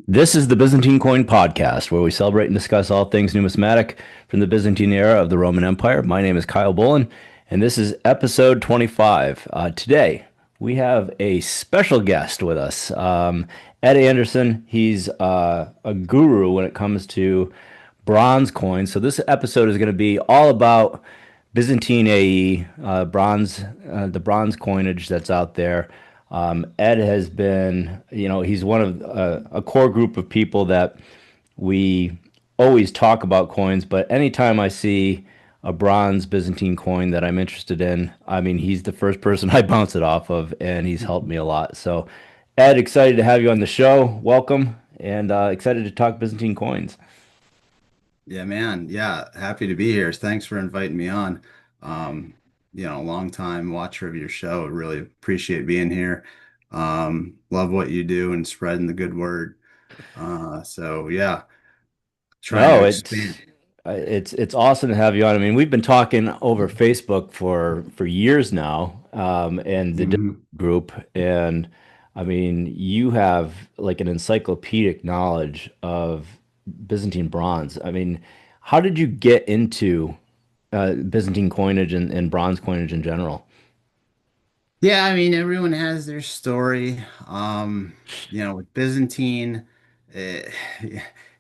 This is the Byzantine Coin Podcast, where we celebrate and discuss all things numismatic from the Byzantine era of the Roman Empire. My name is Kyle Bolin, and this is episode 25. Today, we have a special guest with us, Ed Anderson. He's a guru when it comes to bronze coins. So, this episode is going to be all about Byzantine AE, the bronze coinage that's out there. Ed has been, he's one of a core group of people that we always talk about coins, but anytime I see a bronze Byzantine coin that I'm interested in, I mean, he's the first person I bounce it off of, and he's helped me a lot. So, Ed, excited to have you on the show. Welcome, and excited to talk Byzantine coins. Yeah, man. Yeah, happy to be here. Thanks for inviting me on. Long time watcher of your show. Really appreciate being here. Love what you do and spreading the good word. So yeah, trying to No, expand. it's awesome to have you on. I mean, we've been talking over Facebook for years now, and the Discord Mhm. group, and I mean, you have like an encyclopedic knowledge of Byzantine bronze. I mean, how did you get into Byzantine coinage and bronze coinage in general? Yeah, I mean, everyone has their story. With Byzantine, it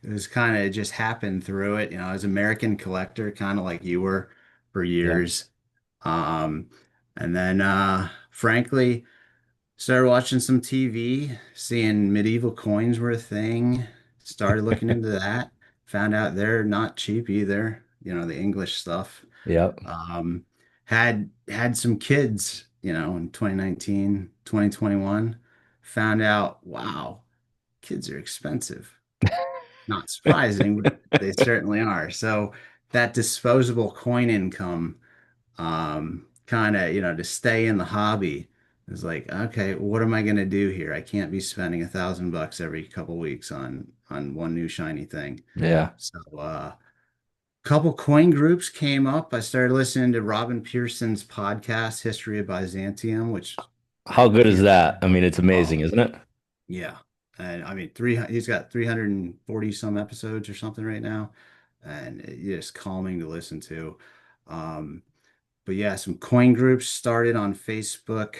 was kind of just happened through it. I was an American collector, kind of like you were for Yeah, years. Um, and then frankly, started watching some TV, seeing medieval coins were a thing, started looking into that, found out they're not cheap either, the English stuff. yeah. Um, had some kids, in 2019, 2021, found out, wow, kids are expensive. Not surprising, but they certainly are. So that disposable coin income kind of, to stay in the hobby. It's like, okay, what am I going to do here? I can't be spending $1,000 every couple weeks on one new shiny thing. Yeah. So, couple coin groups came up. I started listening to Robin Pearson's podcast, History of Byzantium, which How good if is you, that? I mean, it's amazing, oh, isn't it? yeah. And I mean, he's got 340 some episodes or something right now, and it's just calming to listen to. Um, But yeah, some coin groups started on Facebook.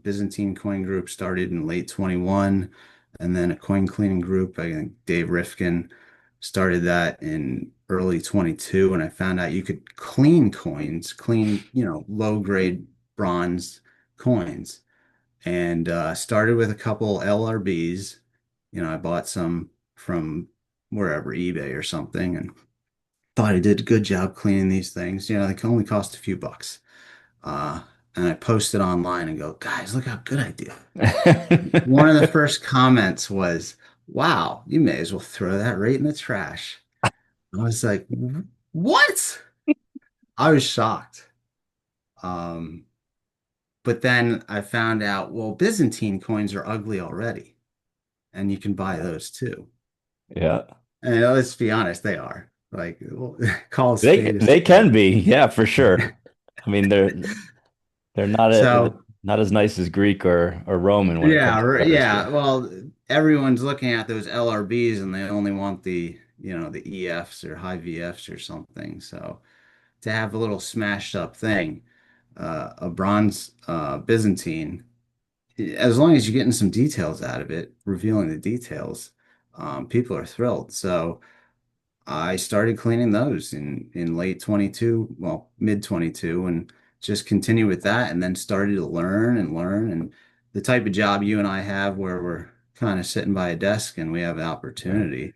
Byzantine coin group started in late 21, and then a coin cleaning group, I think Dave Rifkin started that in early 22. And I found out you could clean coins, low grade bronze coins, and started with a couple LRBs. I bought some from wherever, eBay or something, and thought I did a good job cleaning these things. They can only cost a few bucks. Uh, and I posted online and go, guys, look how good I do. One of the first comments was, wow, you may as well throw that right in the trash. I was like, what? I was shocked. Um, but then I found out, well, Byzantine coins are ugly already, and you can buy those too. Yeah. And let's be honest, they are. Like, well, call a They spade a they can spade. be, yeah, for sure. I mean, they're So not as nice as Greek or Roman when it comes yeah, to colors. yeah. Well, everyone's looking at those LRBs and they only want the EFs or high VFs or something. So to have a little smashed up thing, a bronze Byzantine, as long as you're getting some details out of it, revealing the details, people are thrilled. So I started cleaning those in late 22, well, mid 22, and just continue with that, and then started to learn and learn. And the type of job you and I have where we're kind of sitting by a desk and we have an Right. opportunity,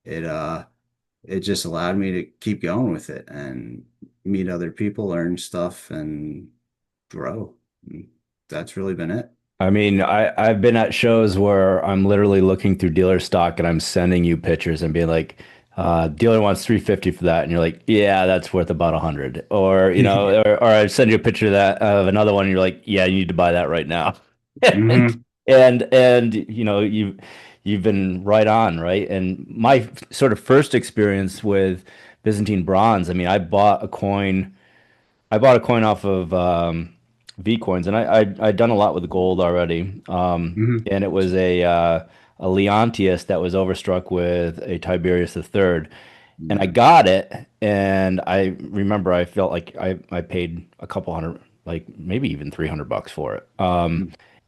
it just allowed me to keep going with it and meet other people, learn stuff, and grow. And that's really been it. I mean, I've been at shows where I'm literally looking through dealer stock and I'm sending you pictures and being like, dealer wants 350 for that, and you're like, yeah, that's worth about 100. Or, or I send you a picture of another one and you're like, yeah, you need to buy that right now. And Hmm. and you've been right on, right? And my sort of first experience with Byzantine bronze, I mean, I bought a coin off of V coins, and I'd done a lot with gold already. Hmm. And it was a Leontius that was overstruck with a Tiberius III, and I Yeah. got it, and I remember I felt like I paid a couple hundred, like maybe even $300 for it.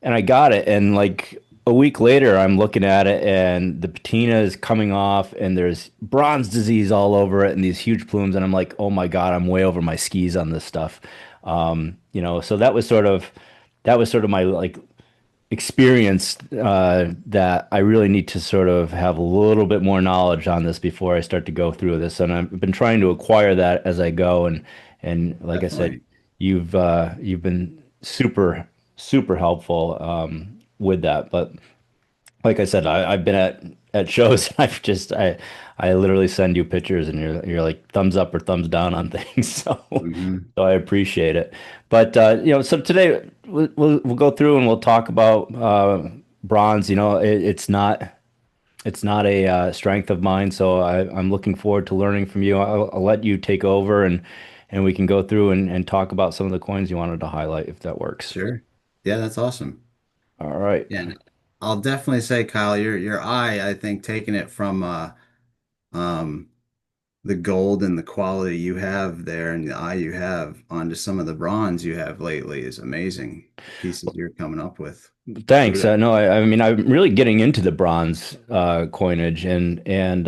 And I got it, and like a week later, I'm looking at it, and the patina is coming off, and there's bronze disease all over it, and these huge plumes, and I'm like, oh my God, I'm way over my skis on this stuff. So that was sort of my like experience that I really need to sort of have a little bit more knowledge on this before I start to go through this. And I've been trying to acquire that as I go. And like I said, Definitely. you've been super helpful with that. But like I said, I've been at shows. I literally send you pictures, and you're like thumbs up or thumbs down on things. Hmm. So I appreciate it. But so today we'll go through and we'll talk about bronze. It's not a strength of mine, so I'm looking forward to learning from you. I'll let you take over, and we can go through and talk about some of the coins you wanted to highlight, if that works. Sure. Yeah, that's awesome. All right. Yeah, and I'll definitely say, Kyle, your eye, I think taking it from um the gold and the quality you have there and the eye you have onto some of the bronze you have lately is amazing. The pieces you're coming up with. Thanks. Kudos. No, I mean, I'm really getting into the bronze coinage, and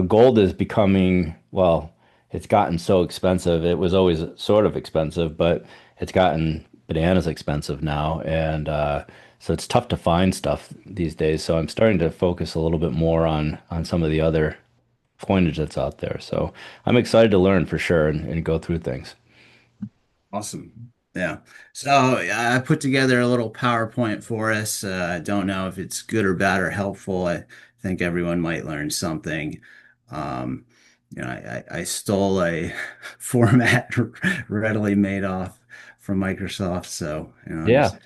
gold is becoming, well, it's gotten so expensive. It was always sort of expensive, but it's gotten bananas expensive now, and so it's tough to find stuff these days. So I'm starting to focus a little bit more on some of the other coinage that's out there. So I'm excited to learn for sure and go through things. Awesome. Yeah. So yeah, I put together a little PowerPoint for us. I don't know if it's good or bad or helpful. I think everyone might learn something. Um, I stole a format readily made off from Microsoft, so Yeah. just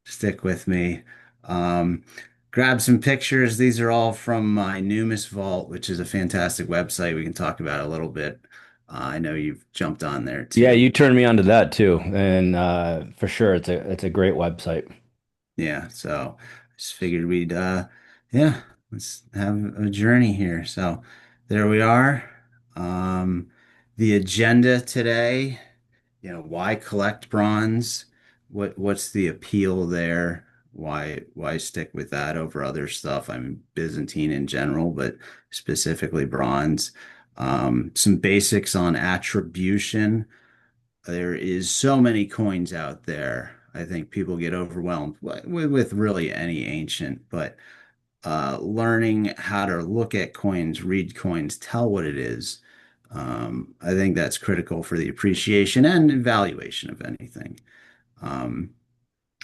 stick with me. Um, grab some pictures. These are all from my Numis Vault, which is a fantastic website. We can talk about it a little bit. I know you've jumped on there Yeah, too. you turned me onto that too, and for sure, it's a great website. Yeah, so just figured we'd yeah, let's have a journey here. So there we are. Um the agenda today, why collect bronze? What's the appeal there? Why stick with that over other stuff? I mean Byzantine in general, but specifically bronze. Some basics on attribution. There is so many coins out there. I think people get overwhelmed with really any ancient, but learning how to look at coins, read coins, tell what it is, I think that's critical for the appreciation and evaluation of anything. Um,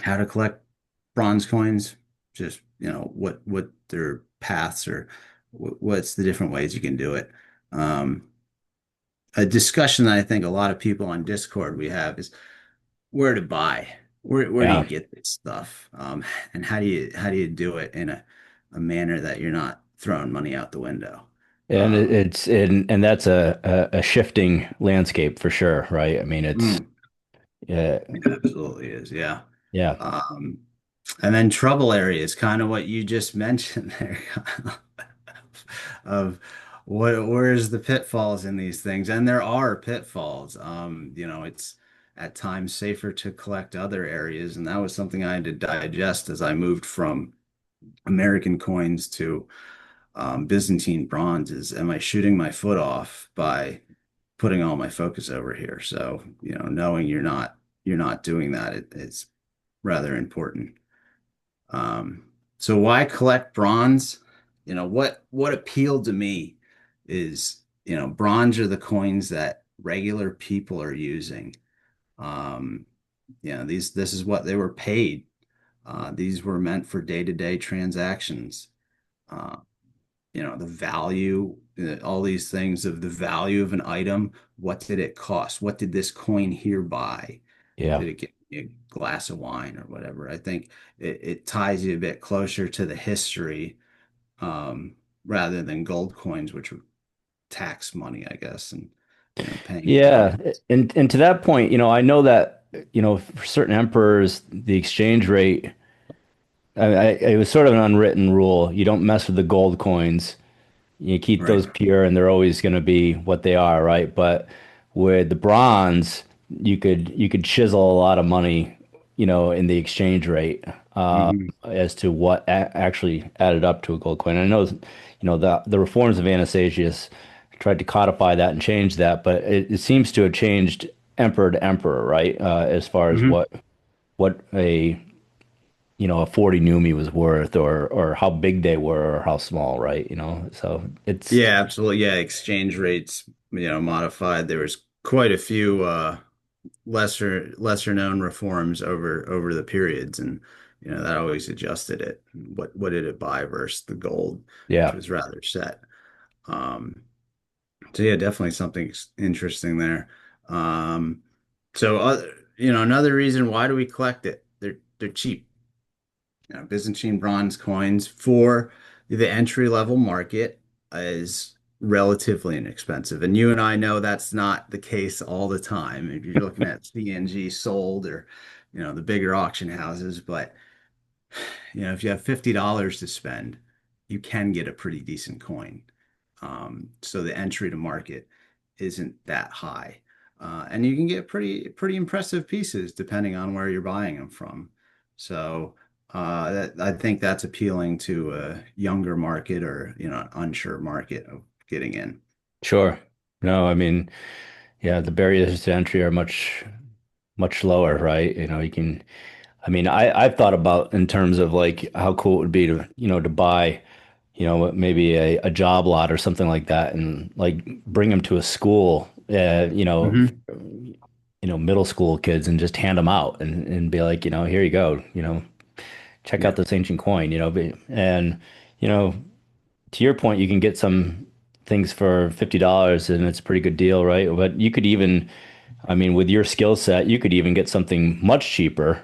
how to collect bronze coins, just what their paths or what's the different ways you can do it. Um, a discussion that I think a lot of people on Discord we have is where to buy. Where do you Yeah. get this stuff? And how do you do it in a manner that you're not throwing money out the window? And and that's a shifting landscape for sure, right? I mean, it's Mm, yeah, it absolutely is, yeah. yeah, Um, and then trouble areas, kind of what you just mentioned there, of where's the pitfalls in these things, and there are pitfalls. It's at times safer to collect other areas, and that was something I had to digest as I moved from American coins to Byzantine bronze. Am I shooting my foot off by putting all my focus over here? So, knowing you're not doing that, it's rather important. Um, so why collect bronze? What appealed to me is, bronze are the coins that regular people are using. Um, this is what they were paid. These were meant for day-to-day transactions. Uh, the value, all these things of the value of an item. What did it cost? What did this coin here buy? yeah. Did it get me a glass of wine or whatever? I think it ties you a bit closer to the history, um, rather than gold coins, which were tax money, I guess, and paying Yeah, tax. and to that point, I know that for certain emperors, the exchange rate, it was sort of an unwritten rule. You don't mess with the gold coins. You keep Right. those pure and they're always going to be what they are, right? But with the bronze, you could chisel a lot of money, in the exchange rate, Hmm. as to what actually added up to a gold coin. I know, the reforms of Anastasius tried to codify that and change that, but it seems to have changed emperor to emperor, right? As far as Hmm. what a 40 Numi was worth, or how big they were or how small, right? So it's Yeah, absolutely. Yeah, exchange rates, modified. There was quite a few lesser known reforms over the periods, and that always adjusted it. What did it buy versus the gold, which yeah, was rather set. Um, so yeah, definitely something interesting there. Um, so another reason why do we collect it? They're cheap. Byzantine bronze coins for the entry level market is relatively inexpensive. And you and I know that's not the case all the time. If you're looking at CNG sold or, the bigger auction houses, but if you have $50 to spend, you can get a pretty decent coin. So the entry to market isn't that high. And you can get pretty impressive pieces depending on where you're buying them from. So I think that's appealing to a younger market or an unsure market of getting in. sure. No, I mean, yeah, the barriers to entry are much lower, right? I mean, I've thought about in terms of like how cool it would be to buy, maybe a job lot or something like that, and like bring them to a school, Hmm. middle school kids, and just hand them out and be like, here you go, check out Yeah. this ancient coin, and you know, to your point, you can get some things for $50 and it's a pretty good deal, right? But you could even, I mean, with your skill set, you could even get something much cheaper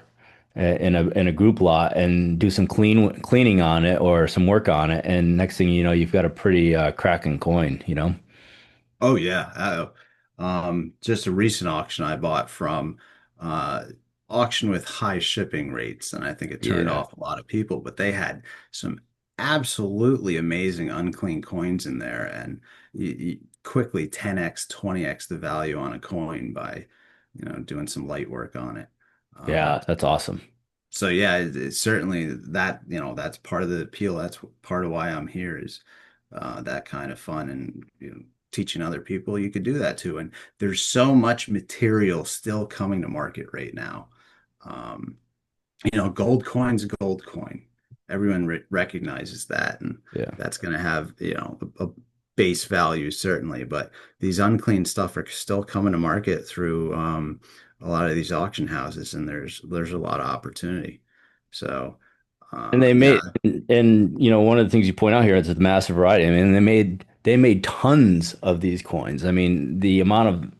in a group lot and do some cleaning on it or some work on it, and next thing you know, you've got a pretty cracking coin. Oh yeah. Just a recent auction I bought from uh auction with high shipping rates, and I think it turned Yeah. off a lot of people, but they had some absolutely amazing unclean coins in there, and you quickly 10x, 20x the value on a coin by, doing some light work on it. Yeah, that's awesome. So yeah, it's certainly that, that's part of the appeal. That's part of why I'm here is that kind of fun and teaching other people you could do that too. And there's so much material still coming to market right now. Um, gold coin's a gold coin. Everyone recognizes that, and Yeah. that's going to have, a base value certainly. But these unclean stuff are still coming to market through a lot of these auction houses, and there's a lot of opportunity. So, And they yeah. made, and one of the things you point out here is the massive variety. I mean, they made tons of these coins. I mean, the amount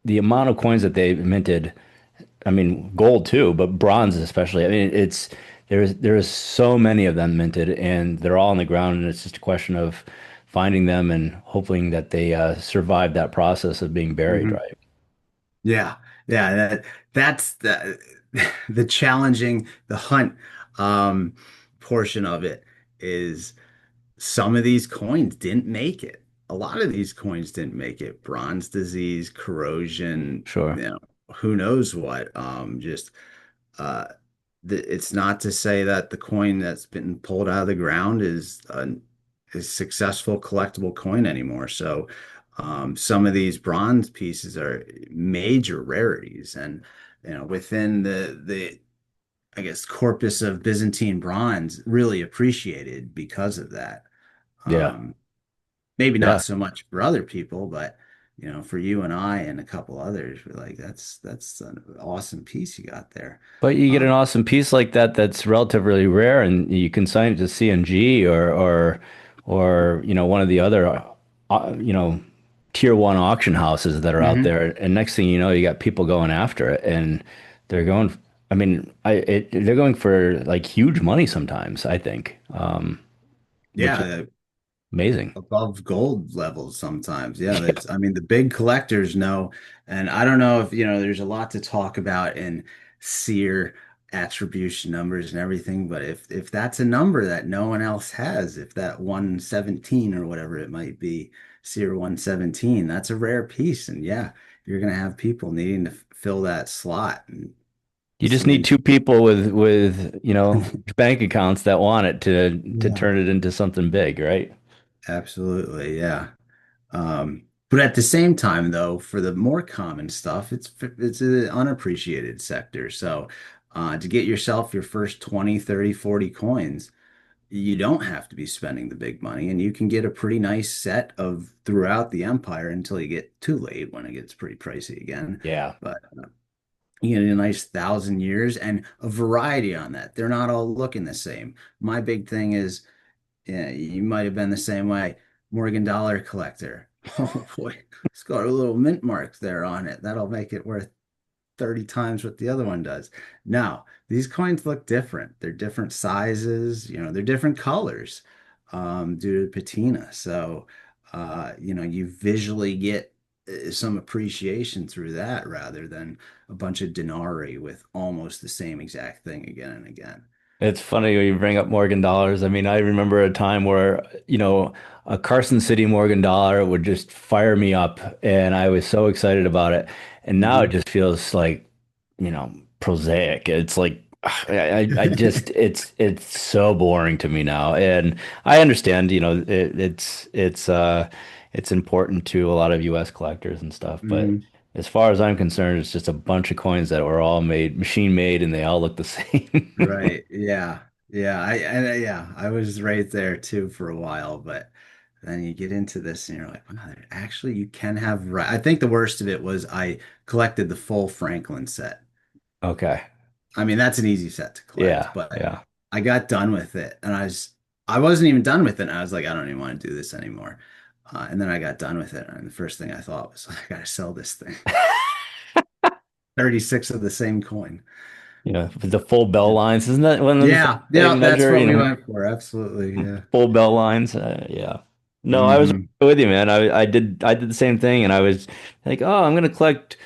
of coins that they minted. I mean, gold too, but bronze especially. I mean, there is so many of them minted, and they're all on the ground, and it's just a question of finding them and hoping that they survive that process of being buried, Mhm. right? Yeah, yeah, that's the challenging, the hunt um portion of it is some of these coins didn't make it. A lot of these coins didn't make it. Bronze disease, corrosion, Sure. who knows what. Just uh it's not to say that the coin that's been pulled out of the ground is a successful collectible coin anymore. So some of these bronze pieces are major rarities, and within the I guess corpus of Byzantine bronze, really appreciated because of that. Yeah. Um, Maybe Yeah. not so much for other people, but for you and I and a couple others, we're like, that's an awesome piece you got there. But you get an Um, awesome piece like that that's relatively rare, and you consign it to CNG or one of the other tier one auction houses that are out mhm. there. And next thing you know, you got people going after it, and they're going. I mean, they're going for like huge money sometimes, I think, which is Yeah, Amazing. above gold levels sometimes. Yeah, that's, I mean, the big collectors know, and I don't know if, there's a lot to talk about in seer attribution numbers and everything, but if that's a number that no one else has, if that 117 or whatever it might be, seer 117, that's a rare piece. And yeah, you're gonna have people needing to fill that slot and You just some need two interesting. people with, bank accounts that want it to Yeah, turn it into something big, right? absolutely. Yeah. But at the same time, though, for the more common stuff, it's an unappreciated sector. So to get yourself your first 20, 30, 40 coins, you don't have to be spending the big money, and you can get a pretty nice set of throughout the empire until you get too late when it gets pretty pricey again. Yeah. But you get a nice 1,000 years and a variety on that. They're not all looking the same. My big thing is, yeah, you might have been the same way. Morgan Dollar collector. Oh boy, it's got a little mint mark there on it. That'll make it worth 30 times what the other one does. Now, these coins look different. They're different sizes, they're different colors due to patina. So, you visually get some appreciation through that rather than a bunch of denarii with almost the same exact thing again and again. It's funny when you bring up Morgan dollars. I mean, I remember a time where, a Carson City Morgan dollar would just fire me up, and I was so excited about it. And now it Mhm. just feels like, prosaic. It's like I just it's so boring to me now. And I understand, it's important to a lot of US collectors and stuff, but Mhm. as far as I'm concerned, it's just a bunch of coins that were all made, machine made, and they all look the same. Right. Yeah. Yeah. Yeah, I was right there too for a while, but then you get into this and you're like, wow, actually you can have right. I think the worst of it was I collected the full Franklin set. Okay. I mean, that's an easy set to collect, Yeah. but Yeah. I got done with it and I wasn't even done with it. And I was like, I don't even want to do this anymore. And then I got done with it. And the first thing I thought was, I gotta sell this thing. 36 of the same coin. The full bell lines. Isn't that one of the Yeah. they Yeah. That's measure, what we went for. Absolutely. Yeah. full bell lines? Yeah. No, I was Hmm. with you, man. I did the same thing, and I was like, oh, I'm gonna collect,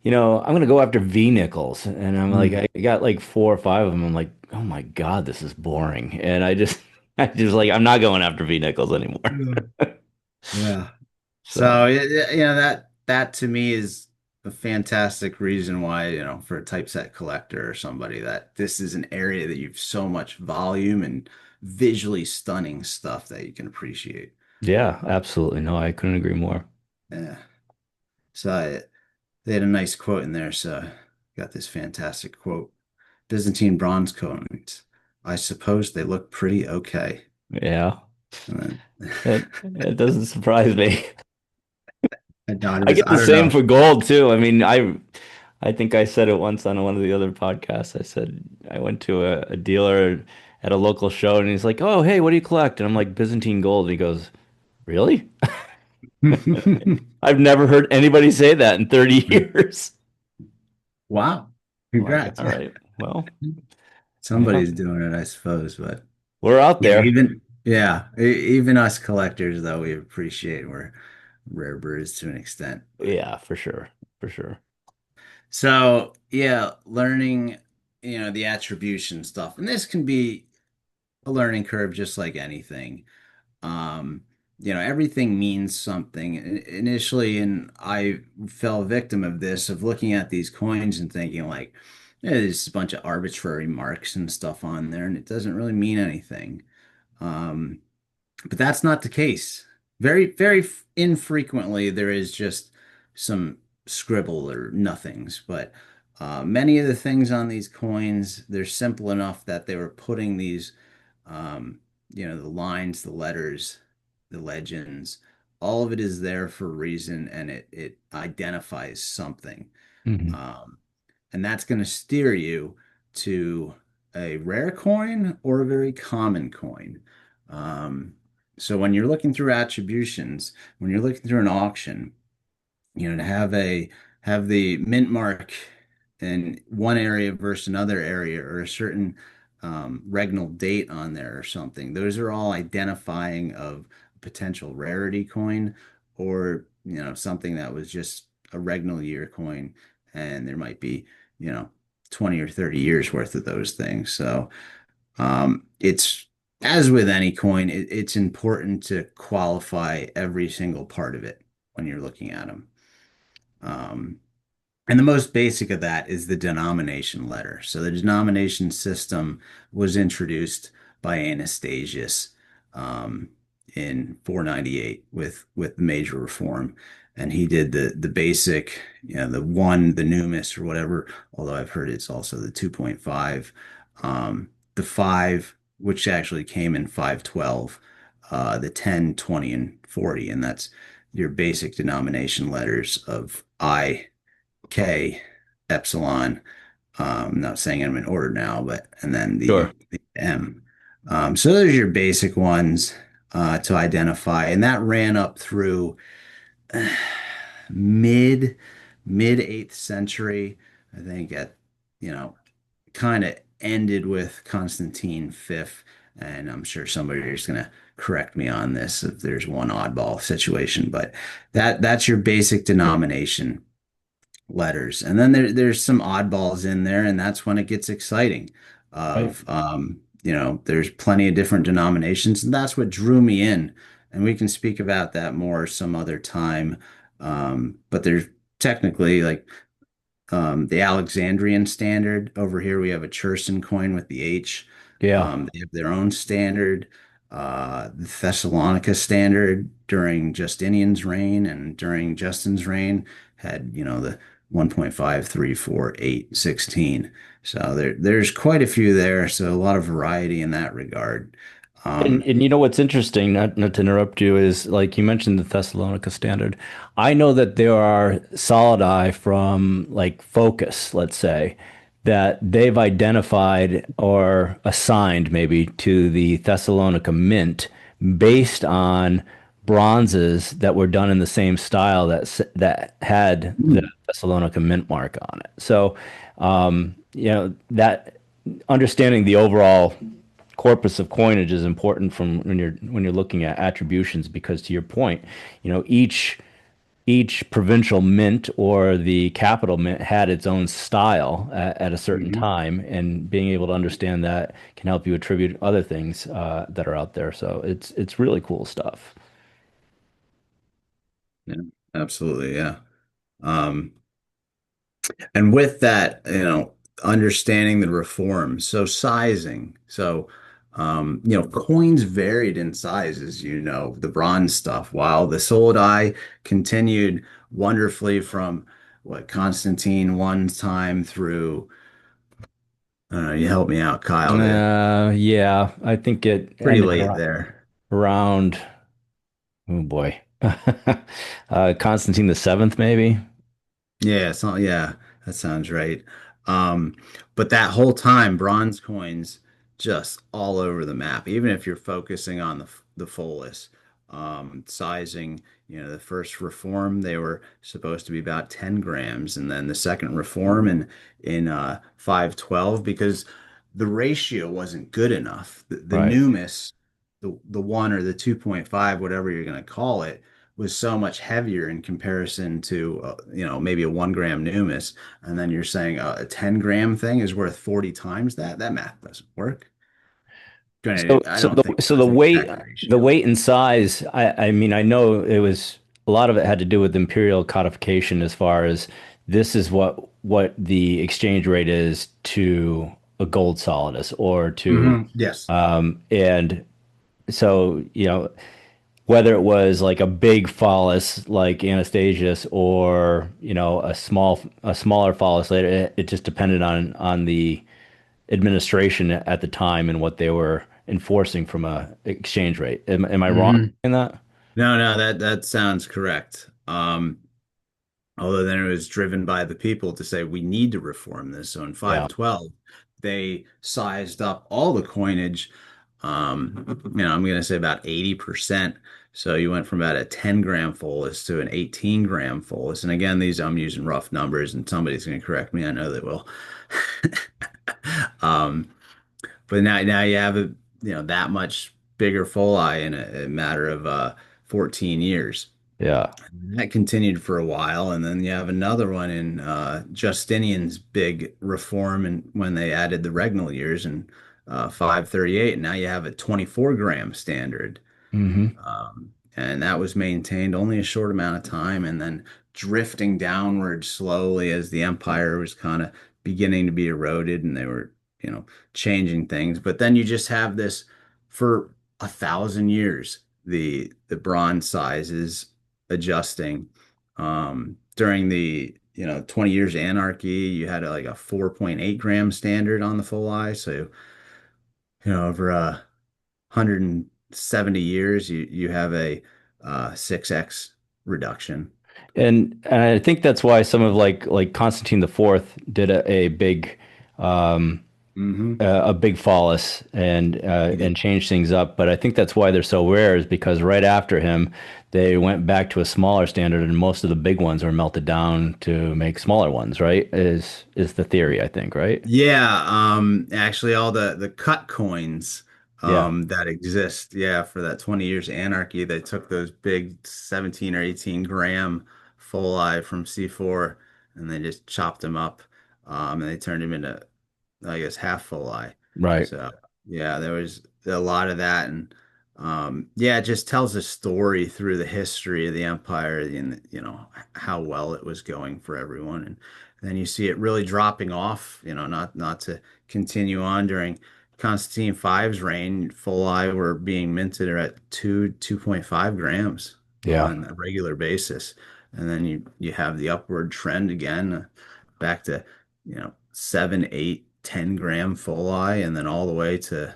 I'm gonna go after V nickels, and I'm like, I got like four or five of them. I'm like, oh my God, this is boring, and I just like, I'm not going after V nickels anymore. Mm. Yeah. So So that to me is a fantastic reason why, for a typeset collector or somebody that this is an area that you've so much volume and visually stunning stuff that you can appreciate. yeah, absolutely. No, I couldn't agree more. Yeah. So they had a nice quote in there. So got this fantastic quote. Byzantine bronze coins. I suppose they look pretty okay. Yeah, And then it doesn't surprise me. I thought it I was, get I the don't same know. for gold too. I mean, I think I said it once on one of the other podcasts. I said I went to a dealer at a local show and he's like, "Oh, hey, what do you collect?" And I'm like, "Byzantine gold." And he goes, "Really?" I've never heard anybody say that in 30 years. Wow. I'm like, Congrats. all Yeah. right, well, yeah, Somebody's doing it, I suppose, but we're out yeah, there. even us collectors though, we appreciate we're rare birds to an extent. But Yeah, for sure, for sure. so yeah, learning, the attribution stuff. And this can be a learning curve just like anything. Um, everything means something initially, and I fell victim of this, of looking at these coins and thinking like, there's a bunch of arbitrary marks and stuff on there, and it doesn't really mean anything. Um, but that's not the case. Very, very infrequently, there is just some scribble or nothings. But many of the things on these coins, they're simple enough that they were putting these, the lines, the letters, the legends, all of it is there for a reason, and it identifies something. Hmm. Um, and that's going to steer you to a rare coin or a very common coin. Um, so when you're looking through attributions, when you're looking through an auction, to have the mint mark in one area versus another area, or a certain regnal date on there or something, those are all identifying of potential rarity coin, or something that was just a regular year coin, and there might be, you know 20 or 30 years worth of those things. So it's, as with any coin, it's important to qualify every single part of it when you're looking at them. Um, and the most basic of that is the denomination letter. So the denomination system was introduced by Anastasius um, in 498 with the major reform, and he did the basic, the one, the numis or whatever. Although I've heard it's also the 2.5, the five, which actually came in 512, the 10, 20, and 40, and that's your basic denomination letters of I. K, epsilon. I'm not saying them in order now, but and then Sure. the M. So those are your basic ones to identify, and that ran up through uh, mid mid 8th century. I think at you know kind of ended with Constantine V, and I'm sure somebody is going to correct me on this if there's one oddball situation, but that's your basic denomination letters. And then there's some oddballs in there, and that's when it gets exciting. Right. There's plenty of different denominations, and that's what drew me in. And we can speak about that more some other time. But there's technically like the Alexandrian standard. Over here, we have a Cherson coin with the H. Yeah. They have their own standard. The Thessalonica standard during Justinian's reign and during Justin's reign had, the 1.5, 3, 4, 8, 16. So there's quite a few there. So a lot of variety in that regard. And Um, and you know what's interesting, not to interrupt you, is like you mentioned the Thessalonica standard. I know that there are solidi from like Focus, let's say, that they've identified or assigned maybe to the Thessalonica Mint based on bronzes that were done in the same style that had the hmm, Thessalonica Mint mark on it. So, that understanding the overall corpus of coinage is important from when you're looking at attributions because to your point, each provincial mint or the capital mint had its own style at a certain mhm. time, and being able to understand that can help you attribute other things that are out there. So it's really cool stuff. Yeah, absolutely. Yeah. Um, And with that, understanding the reform, so sizing. So, coins varied in sizes, the bronze stuff, while the solidi continued wonderfully from what Constantine one's time through, you help me out, Kyle, Yeah, I think it pretty ended late there. around oh boy, Constantine the Seventh, maybe. Yeah, that sounds right. Um, but that whole time, bronze coins just all over the map, even if you're focusing on the fullest sizing. The first reform, they were supposed to be about 10 grams, and then the second reform in 512, because the ratio wasn't good enough. The Right. numis, the one or the 2.5, whatever you're going to call it, was so much heavier in comparison to maybe a 1 gram Numis, and then you're saying a 10 gram thing is worth 40 times that. That math doesn't work. So, Granted, I so don't the think it so was the an weight, exact the ratio. weight and size. I mean, I know it was a lot of it had to do with imperial codification, as far as this is what the exchange rate is to a gold solidus or to, Yes. and so whether it was like a big phallus like Anastasius or a smaller phallus later, it just depended on the administration at the time and what they were enforcing from a exchange rate. Am I wrong hmm in that? No, that sounds correct. Although then it was driven by the people to say we need to reform this. So in Yeah. 512, they sized up all the coinage. I'm going to say about 80%. So you went from about a 10 gram fullest to an 18 gram fullest. And again, these I'm using rough numbers, and somebody's going to correct me. I know they will. Um, but now you have that much. bigger foci in a matter of 14 years. Yeah. And that continued for a while, and then you have another one in Justinian's big reform, and when they added the regnal years in 538, and now you have a 24-gram standard. Hmm. And that was maintained only a short amount of time and then drifting downward slowly as the empire was kind of beginning to be eroded and they were, changing things. But then you just have this for 1,000 years, the bronze size is adjusting. During the 20 years anarchy, you had like a 4.8 gram standard on the full eye. So, over 170 years, you have a 6x reduction. And I think that's why some of like Constantine the Fourth did a big um Hmm. a big phallus He and did. changed things up. But I think that's why they're so rare is because right after him, they went back to a smaller standard, and most of the big ones were melted down to make smaller ones. Right? Is the theory, I think, right? Yeah, actually all the cut coins Yeah. that exist, yeah, for that 20 years anarchy, they took those big 17 or 18 gram full from C4 and they just chopped them up and they turned them into I guess half full eye. Right. So yeah, there was a lot of that, and yeah, it just tells a story through the history of the empire and how well it was going for everyone, and then you see it really dropping off. Not to continue on during Constantine V's reign, full eye were being minted at 2.5 grams Yeah. on a regular basis, and then you have the upward trend again, back to 7, 8, 10 gram full eye, and then all the way to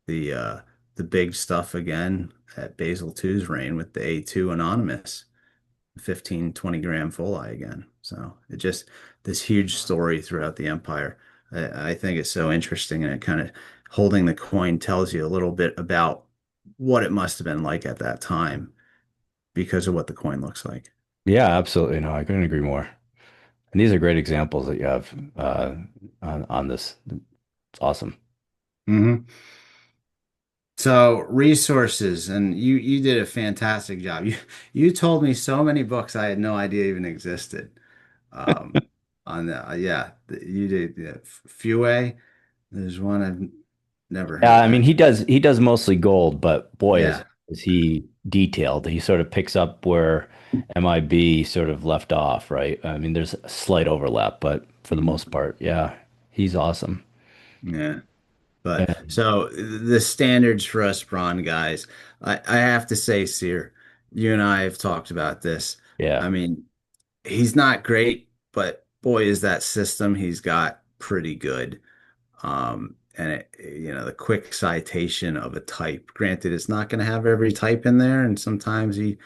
the big stuff again at Basil II's reign with the A2 Anonymous, 15, 20 gram full eye again. So it just this huge story throughout the empire. I think it's so interesting, and it kind of holding the coin tells you a little bit about what it must have been like at that time because of what the coin looks like. Yeah, absolutely. No, I couldn't agree more. And these are great examples that you have on this. It's awesome. Hmm. So resources, and you did a fantastic job. You told me so many books I had no idea even existed. Um, on the yeah, you did. Yeah. Fue, there's one I've never Yeah, heard I mean that. he does mostly gold, but boy Yeah. is he detailed. He sort of picks up where MIB sort of left off, right? I mean, there's a slight overlap, but for the most Mhm. part, yeah, he's awesome. Yeah. But And so the standards for us brawn guys, I have to say, Seer, you and I have talked about this. yeah, I mean, he's not great, but boy, is that system he's got pretty good. And the quick citation of a type. Granted, it's not going to have every type in there, and sometimes he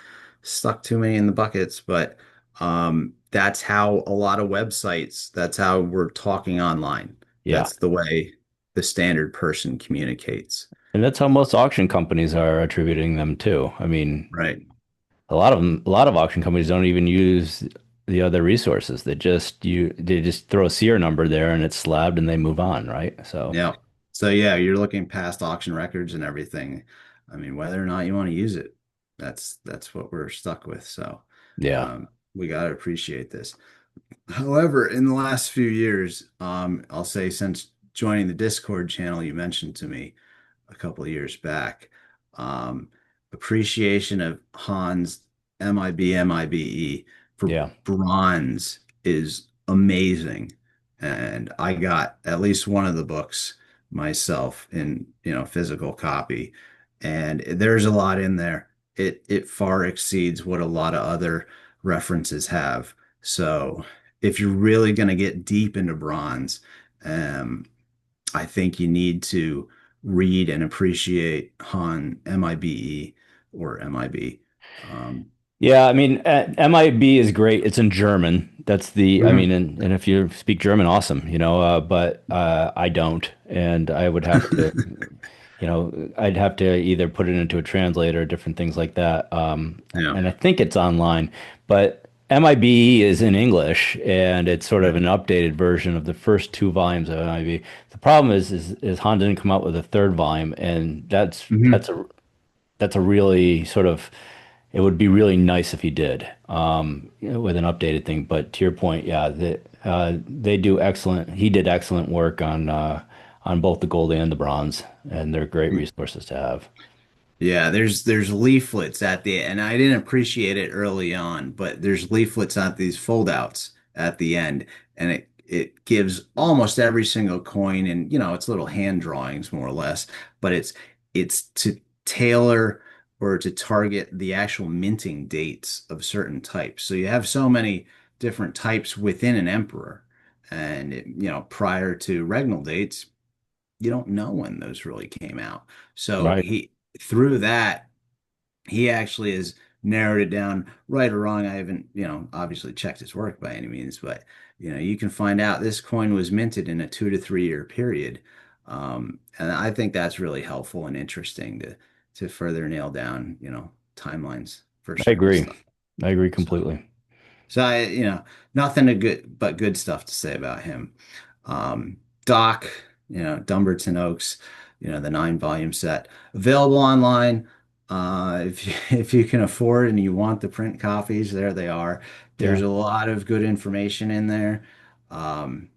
stuck too many in the buckets, but that's how a lot of websites, that's how we're talking online. yeah. That's the way the standard person communicates. And that's how most auction companies are attributing them too. I mean, Right. a lot of auction companies don't even use the other resources. They just throw a SEER number there and it's slabbed and they move on, right? So, Yeah. So yeah, you're looking past auction records and everything. I mean, whether or not you want to use it, that's what we're stuck with. So yeah, um, we got to appreciate this. However, in the last few years, I'll say since joining the Discord channel you mentioned to me a couple of years back, um, appreciation of Hans MIBE for yeah. bronze is amazing. And I got at least one of the books myself in, physical copy. And there's a lot in there. It far exceeds what a lot of other references have. So if you're really going to get deep into bronze, um, I think you need to read and appreciate Han MIBE or MIB. Um, Yeah, I mean, MIB is great. It's in German. That's the, I mean, mhm. and if you speak German, awesome, but I don't. And I would have to, I'd have to either put it into a translator, different things like that. Yeah, And I think it's online, but MIB is in English, and it's sort of right. an updated version of the first two volumes of MIB. The problem is Han didn't come out with a third volume, and Mhm. that's a really sort of it would be really nice if he did with an updated thing. But to your point, yeah, they do excellent. He did excellent work on both the gold and the bronze, and they're great resources to have. Yeah, there's leaflets at the and I didn't appreciate it early on, but there's leaflets at these foldouts at the end, and it gives almost every single coin, and it's little hand drawings more or less, but it's to tailor or to target the actual minting dates of certain types. So you have so many different types within an emperor, and prior to regnal dates, you don't know when those really came out. So Right. he through that he actually has narrowed it down, right or wrong. I haven't, obviously checked his work by any means, but you can find out this coin was minted in a 2 to 3 year period. And I think that's really helpful and interesting to further nail down, timelines for I certain agree. stuff. I agree So completely. so nothing to good but good stuff to say about him. Doc, Dumbarton Oaks, the 9 volume set available online. If you, if you can afford and you want the print copies, there they are. There's Yeah. a lot of good information in there. Um,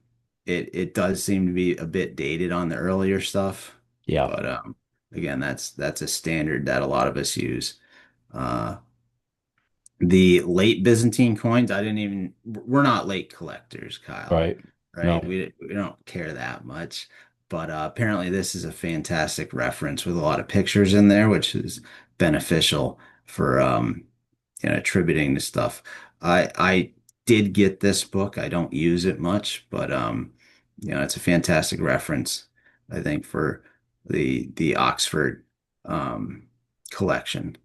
it does seem to be a bit dated on the earlier stuff, Yeah. but again, that's a standard that a lot of us use. Uh, the late Byzantine coins, we're not late collectors, Kyle, Right. No. right? We don't care that much. But apparently, this is a fantastic reference with a lot of pictures in there, which is beneficial for attributing to stuff. I did get this book. I don't use it much, but it's a fantastic reference, I think, for the Oxford collection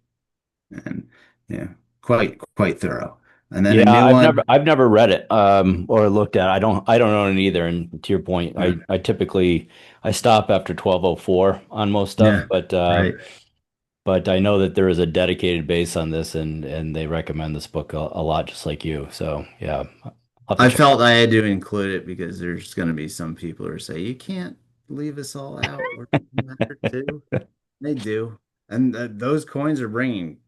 and yeah, quite thorough. And then a Yeah, new one. I've never read it or looked at it. I don't own it either. And to your point, Yeah, I typically I stop after 12:04 on most stuff, yeah, right. but I know that there is a dedicated base on this and they recommend this book a lot just like you. So, yeah, I'll have to I check. felt I had to include it because there's going to be some people who say you can't leave us all out. We're matter too. They do, and those coins are bringing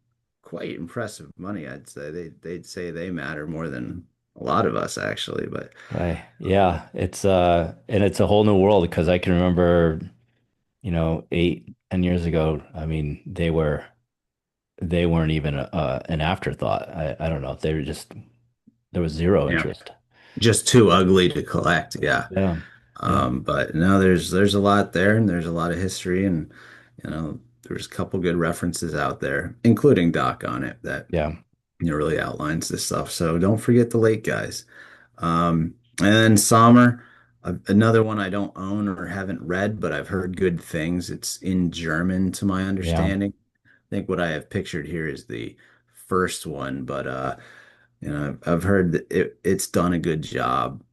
quite impressive money. I'd say they'd say they matter more than a lot of us actually. But Right. Yeah, it's and it's a whole new world because I can remember, 8, 10 years ago, I mean, they weren't even an afterthought. I don't know. They were just there was zero yeah, interest. just too ugly to collect. Yeah. Yeah. Yeah. But no, there's a lot there, and there's a lot of history, and there's a couple good references out there, including Doc on it that Yeah. really outlines this stuff. So don't forget the late guys. And then Sommer, another one I don't own or haven't read, but I've heard good things. It's in German, to my Yeah. understanding. I think what I have pictured here is the first one, but I've heard that it's done a good job.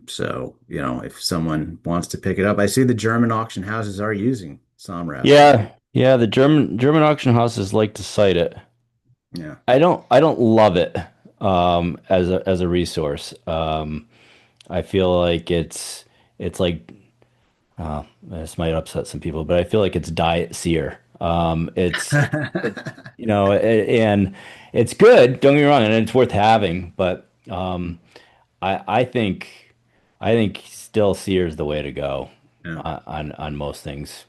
So, if someone wants to pick it up, I see the German auction houses are using Somref now. Yeah. Yeah. The German auction houses like to cite it. Yeah. I don't love it as a resource. I feel like it's like this might upset some people, but I feel like it's diet seer. And it's good, don't get me wrong, and it's worth having, but I I think still seer is the way to go Yeah. on most things.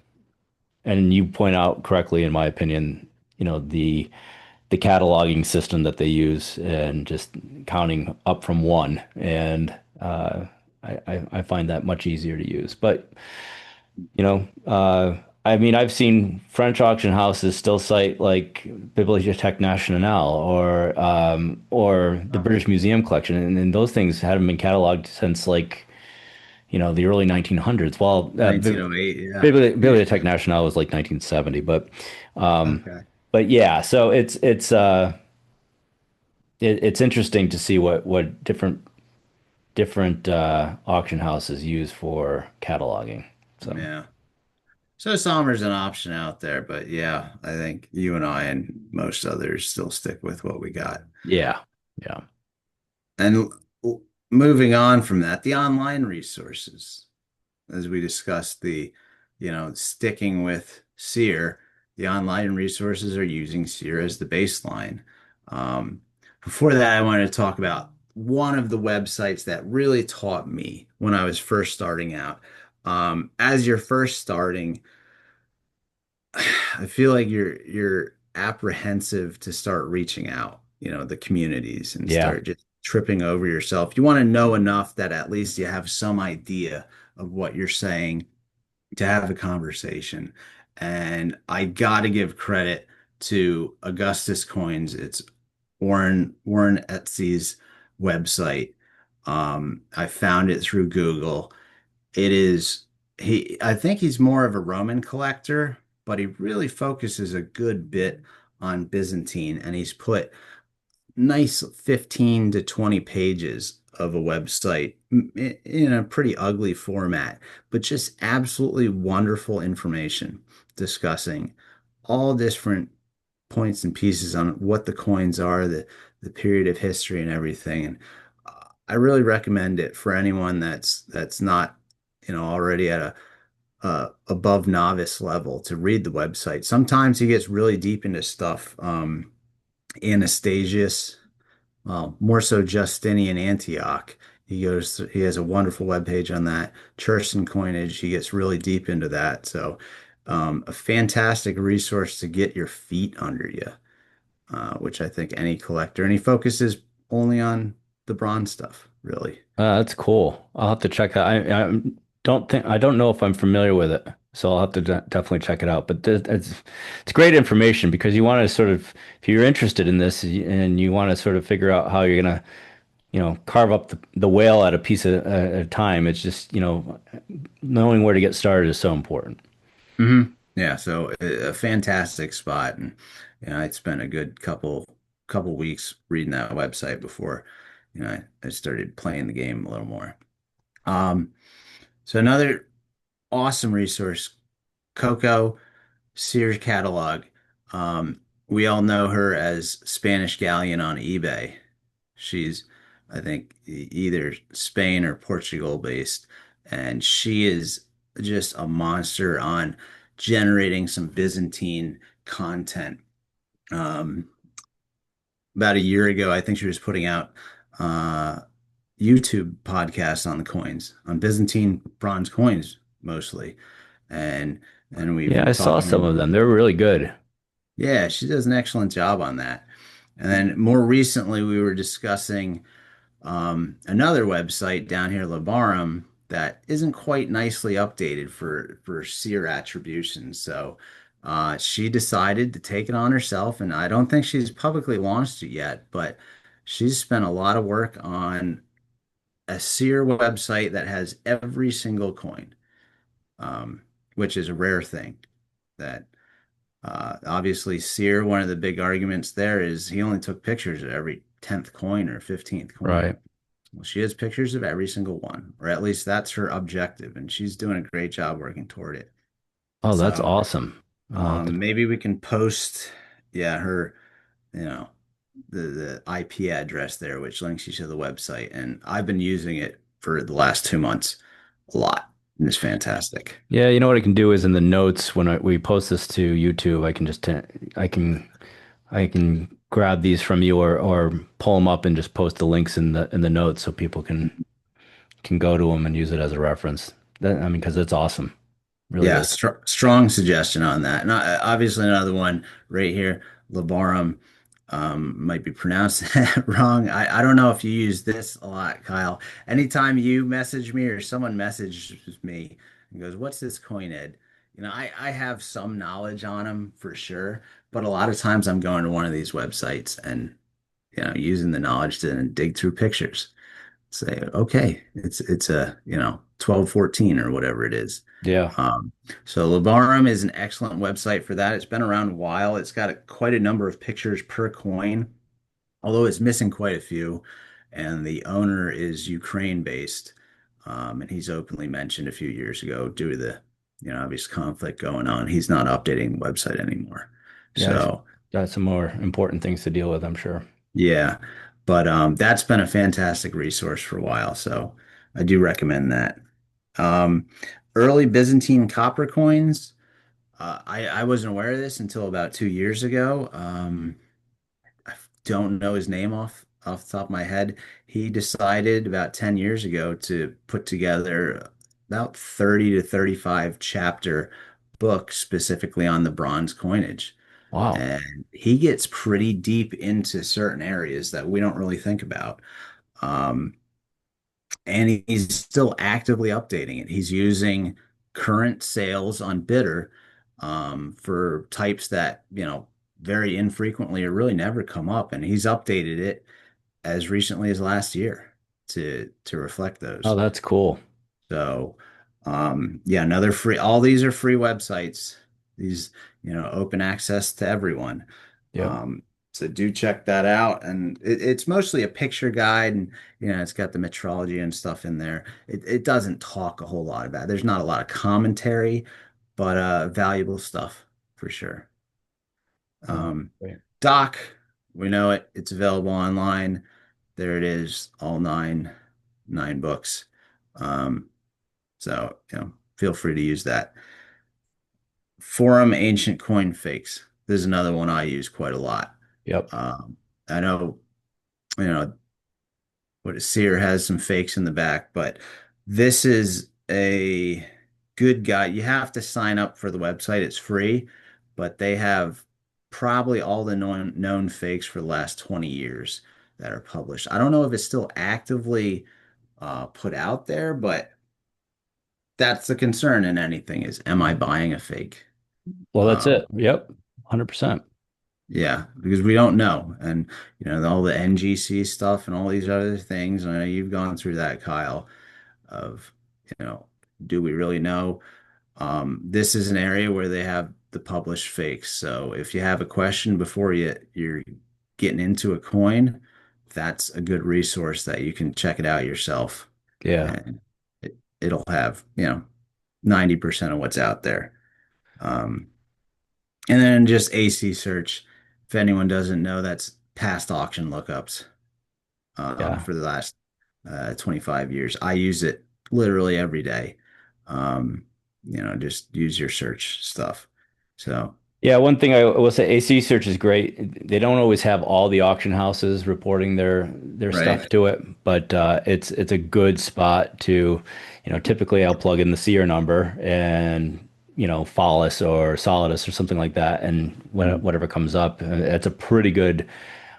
And you point out correctly, in my opinion, the cataloging system that they use and just counting up from one. And I find that much easier to use. But, I mean, I've seen French auction houses still cite like Bibliothèque Nationale or the Oh, British Museum collection. And those things haven't been cataloged since like, the early 1900s. Well, 1908. Yeah. Yeah. Bibliothèque Nationale was like 1970, um, Okay. but yeah, so it's interesting to see what different auction houses use for cataloging. So Yeah. So Sommer's an option out there, but yeah, I think you and I and most others still stick with what we got. yeah, yeah, And moving on from that, the online resources, as we discussed, sticking with Sear. the online resources are using Seer as the baseline. Um, Before that, I wanted to talk about one of the websites that really taught me when I was first starting out. As you're first starting, I feel like you're apprehensive to start reaching out, the communities and Yeah. start just tripping over yourself. You want to know enough that at least you have some idea of what you're saying to have a conversation. And I got to give credit to Augustus Coins. It's Warren Etsy's website. I found it through Google. It is I think he's more of a Roman collector, but he really focuses a good bit on Byzantine, and he's put nice 15 to 20 pages of a website in a pretty ugly format, but just absolutely wonderful information discussing all different points and pieces on what the coins are, the period of history and everything. And I really recommend it for anyone that's not, already at a above novice level to read the website. Sometimes he gets really deep into stuff. Anastasius, well, more so Justinian Antioch. He has a wonderful webpage on that. Church and coinage, he gets really deep into that. So, a fantastic resource to get your feet under you, which I think any collector, and he focuses only on the bronze stuff, really. That's cool. I'll have to check that. I don't know if I'm familiar with it, so I'll have to definitely check it out. But it's great information because you want to sort of, if you're interested in this and you want to sort of figure out how you're gonna, carve up the whale at a piece at a time. It's just, knowing where to get started is so important. hmm Yeah, so a fantastic spot, and I'd spent a good couple weeks reading that website before, I started playing the game a little more. Um, so another awesome resource, Coco Sears catalog. We all know her as Spanish Galleon on eBay. She's, I think, either Spain or Portugal based, and she is just a monster on generating some Byzantine content. Um, about a year ago, I think she was putting out uh, YouTube podcasts on the coins, on Byzantine bronze coins mostly, and we've Yeah, been I saw some talking. of them. They're really good. Yeah, she does an excellent job on that. And then more recently, we were discussing another website down here, Labarum, that isn't quite nicely updated for seer attribution. So she decided to take it on herself, and I don't think she's publicly launched it yet, but she's spent a lot of work on a seer website that has every single coin, um, which is a rare thing. That Obviously, Sear, one of the big arguments there is he only took pictures of every 10th coin or 15th coin. Right. Well, she has pictures of every single one, or at least that's her objective, and she's doing a great job working toward it. Oh, that's So, awesome. maybe we can post, yeah, her, you know, the IP address there, which links you to the website. And I've been using it for the last 2 months a lot, and it's fantastic. Yeah, you know what I can do is in the notes when we post this to YouTube, I can just I can I can grab these from you or pull them up and just post the links in the notes so people can go to them and use it as a reference. That, I mean, because it's awesome, really Yeah, is. strong suggestion on that. And obviously, another one right here, Labarum, might be pronounced wrong. I don't know if you use this a lot, Kyle. Anytime you message me or someone messages me and goes, "What's this coin, Ed?" I have some knowledge on them for sure, but a lot of times I'm going to one of these websites and using the knowledge to dig through pictures. Say, okay, it's a 1214 or whatever it is. Yeah. So Labarum is an excellent website for that. It's been around a while. It's got quite a number of pictures per coin, although it's missing quite a few. And the owner is Ukraine based. And he's openly mentioned a few years ago due to the, obvious conflict going on. He's not updating the website anymore. Yeah, he's So got some more important things to deal with, I'm sure. yeah, but that's been a fantastic resource for a while. So I do recommend that. Um, Early Byzantine copper coins. I wasn't aware of this until about 2 years ago. I don't know his name off the top of my head. He decided about 10 years ago to put together about 30 to 35 chapter book specifically on the bronze coinage. Wow. And he gets pretty deep into certain areas that we don't really think about. Um, and he's still actively updating it. He's using current sales on Bidder for types that, very infrequently or really never come up. And he's updated it as recently as last year to reflect Oh, those. that's cool. So, yeah, another free, all these are free websites. These, open access to everyone. Yep. Um, so do check that out. And it's mostly a picture guide and, it's got the metrology and stuff in there. It doesn't talk a whole lot about it. There's not a lot of commentary, but valuable stuff for sure. Oh, Um, great. Doc, we know it. It's available online. There it is, all nine books. Um, so, feel free to use that. Forum Ancient Coin Fakes. This is another one I use quite a lot. Yep. Um, I know, you know, what Seer has some fakes in the back, but this is a good guide. You have to sign up for the website. It's free, but they have probably all the known fakes for the last 20 years that are published. I don't know if it's still actively put out there, but that's the concern in anything is, am I buying a fake? Well, that's Um, it. Yep. 100%. yeah, because we don't know. And, all the NGC stuff and all these other things. And I know you've gone through that, Kyle, of, you know, do we really know? This is an area where they have the published fakes. So if you have a question before you're getting into a coin, that's a good resource that you can check it out yourself. Yeah. And it'll have, 90% of what's out there. Um, and then just AC search. If anyone doesn't know, that's past auction lookups Yeah. for the last 25 years. I use it literally every day. Um, just use your search stuff. So, Yeah, one thing I will say, AC search is great. They don't always have all the auction houses reporting their right. stuff to it, but it's a good spot to, typically I'll plug in the seer number and Follis or Solidus or something like that, and whatever comes up, it's a pretty good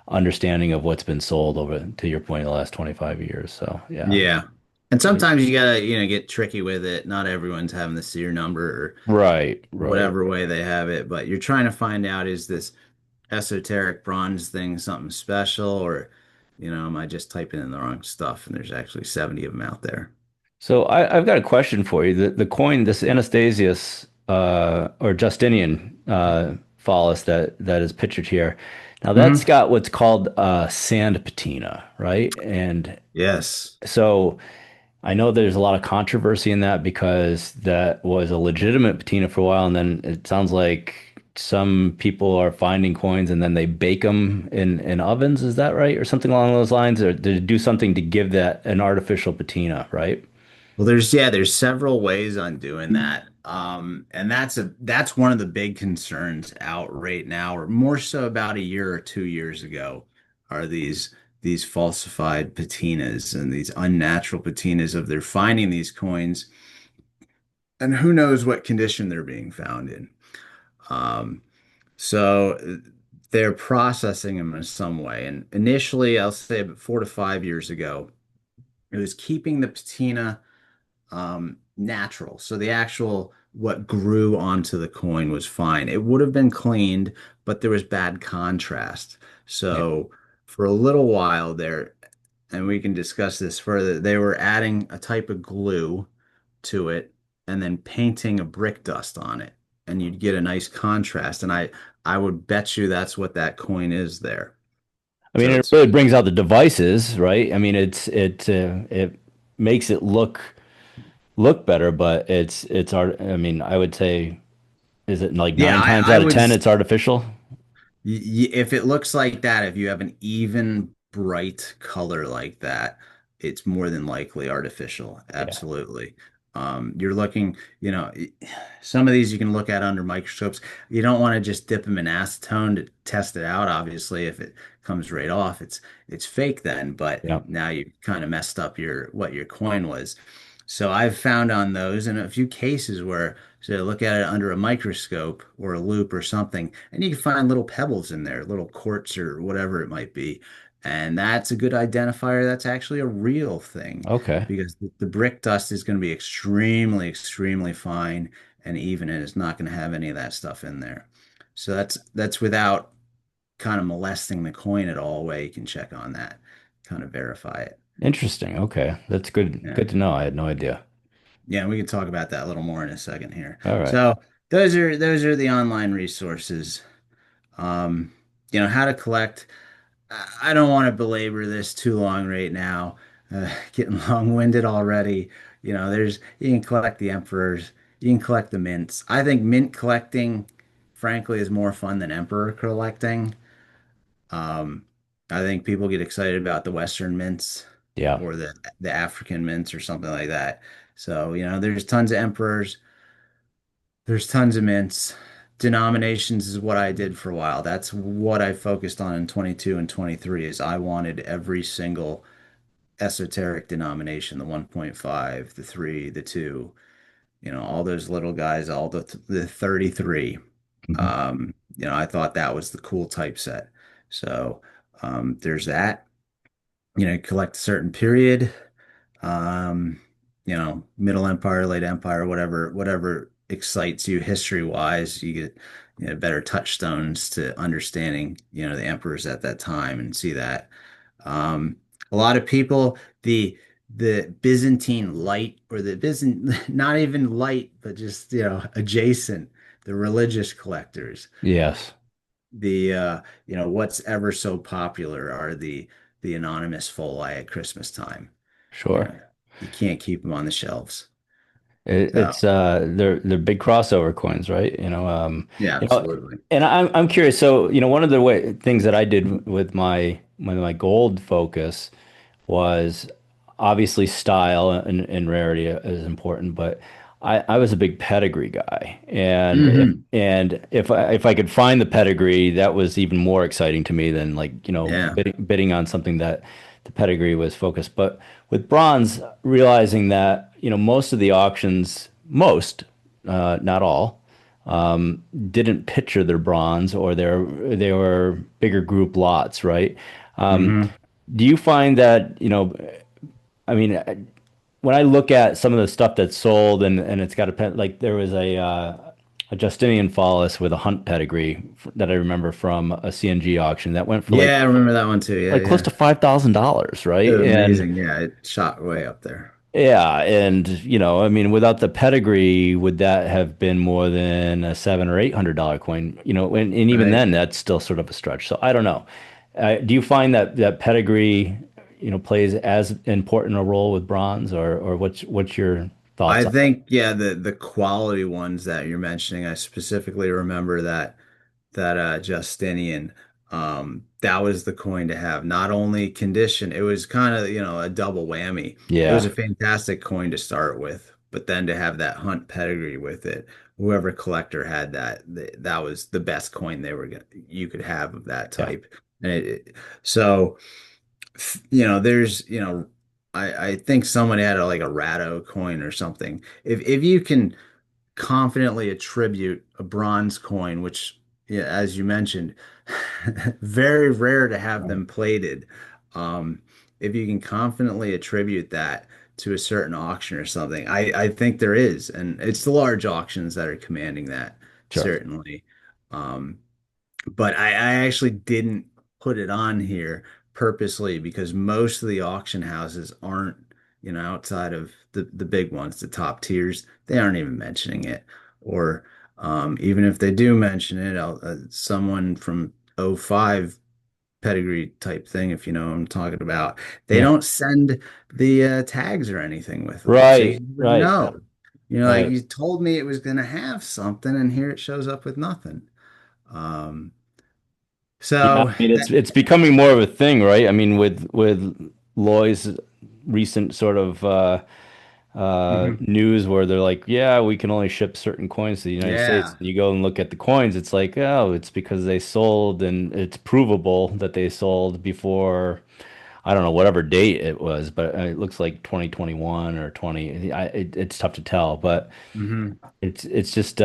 understanding of what's been sold over to your point in the last 25 years. So yeah. Yeah. And sometimes you gotta, get tricky with it. Not everyone's having the SEER number or Right, right. whatever way they have it, but you're trying to find out, is this esoteric bronze thing something special, or, am I just typing in the wrong stuff and there's actually 70 of them out there? So I've got a question for you. The coin, this Anastasius or Justinian phallus that is pictured here. Now that's Hmm. got what's called sand patina, right? And Yes. so I know there's a lot of controversy in that because that was a legitimate patina for a while, and then it sounds like some people are finding coins and then they bake them in ovens. Is that right, or something along those lines, or did it do something to give that an artificial patina, right? Well, there's several ways on doing that. And that's one of the big concerns out right now, or more so about a year or 2 years ago, are these falsified patinas and these unnatural patinas of they're finding these coins and who knows what condition they're being found in. Um, so they're processing them in some way. And initially, I'll say about 4 to 5 years ago, it was keeping the patina natural. So the actual what grew onto the coin was fine. It would have been cleaned, but there was bad contrast. Yeah. So for a little while there, and we can discuss this further, they were adding a type of glue to it and then painting a brick dust on it, and you'd get a nice contrast. And I would bet you that's what that coin is there. I mean, So it it's really brings out the devices, right? I mean, it makes it look better, but it's art. I mean, I would say, is it like yeah, nine times I out of would. 10 it's artificial? If it looks like that, if you have an even bright color like that, it's more than likely artificial. Yeah. Absolutely. You're looking, some of these you can look at under microscopes. You don't want to just dip them in acetone to test it out. Obviously, if it comes right off, it's fake then, but Yeah. now you kind of messed up what your coin was. So I've found on those in a few cases where so look at it under a microscope or a loop or something, and you can find little pebbles in there, little quartz or whatever it might be. And that's a good identifier. That's actually a real thing Okay. because the brick dust is going to be extremely, extremely fine and even, and it's not going to have any of that stuff in there. So that's without kind of molesting the coin at all, way you can check on that, kind of verify it. Interesting. Okay. That's good. Yeah. Good to know. I had no idea. Yeah, we can talk about that a little more in a second here. All right. So those are the online resources. Um, how to collect. I don't want to belabor this too long right now. Getting long-winded already. You can collect the emperors, you can collect the mints. I think mint collecting, frankly, is more fun than emperor collecting. Um, I think people get excited about the Western mints Yeah. or the African mints or something like that. So, there's tons of emperors, there's tons of mints. Denominations is what I did for a while. That's what I focused on in 22 and 23 is I wanted every single esoteric denomination, the 1.5, the 3, the 2, all those little guys, all the 33. Mhm. I thought that was the cool typeset. So, there's that. Collect a certain period, um, Middle Empire, Late Empire, whatever excites you history wise, you get better touchstones to understanding, the emperors at that time and see that. Um, a lot of people, the Byzantine light or the Byzant not even light, but just adjacent, the religious collectors. Yes. What's ever so popular are the anonymous foci at Christmas time. You Sure. know, you can't keep them on the shelves. So, It's they're big crossover coins, right? yeah, You know, absolutely. and I'm curious. So, one of the things that I did with my gold focus was obviously style and rarity is important, but I was a big pedigree guy, and Hmm. if I could find the pedigree, that was even more exciting to me than like Yeah. bidding on something that the pedigree was focused. But with bronze, realizing that most of the auctions, not all, didn't picture their bronze or they were bigger group lots, right? Um, Hmm. do you find that, I mean, when I look at some of the stuff that's sold and it's got a like there was a Justinian phallus with a hunt pedigree that I remember from a CNG auction that went for Yeah, I remember that one too. Yeah, like close yeah. to $5,000, It right? was And amazing. Yeah, it shot way up there. yeah, and I mean, without the pedigree, would that have been more than a $700 or $800 coin? And even Right. then, that's still sort of a stretch. So I don't know. Do you find that pedigree, plays as important a role with bronze, or what's your thoughts I on that? think, yeah, the quality ones that you're mentioning, I specifically remember that Justinian, that was the coin to have. Not only condition, it was kind of, a double whammy. It was Yeah, a fantastic coin to start with, but then to have that hunt pedigree with it, whoever collector had that, that was the best coin you could have of that yeah, type. And so, there's, I think somebody had like a Ratto coin or something. If you can confidently attribute a bronze coin, which, yeah, as you mentioned, very rare to have right, them plated. Um, if you can confidently attribute that to a certain auction or something, I think there is, and it's the large auctions that are commanding that, sure, certainly. Um, but I actually didn't put it on here purposely because most of the auction houses aren't, outside of the big ones, the top tiers, they aren't even mentioning it. Or even if they do mention it, someone from '05 pedigree type thing, if you know what I'm talking about, they yeah, don't send the tags or anything with them. So you right, never right, know. Like right. you told me it was going to have something, and here it shows up with nothing. Um, Yeah, I so mean that, it's becoming more of a thing, right? I mean with Loy's recent sort of Hmm. news where they're like, yeah, we can only ship certain coins to the United States. Yeah. And you go and look at the coins, it's like, oh, it's because they sold and it's provable that they sold before, I don't know, whatever date it was, but it looks like 2021 or 20. It's tough to tell, but Hmm. it's just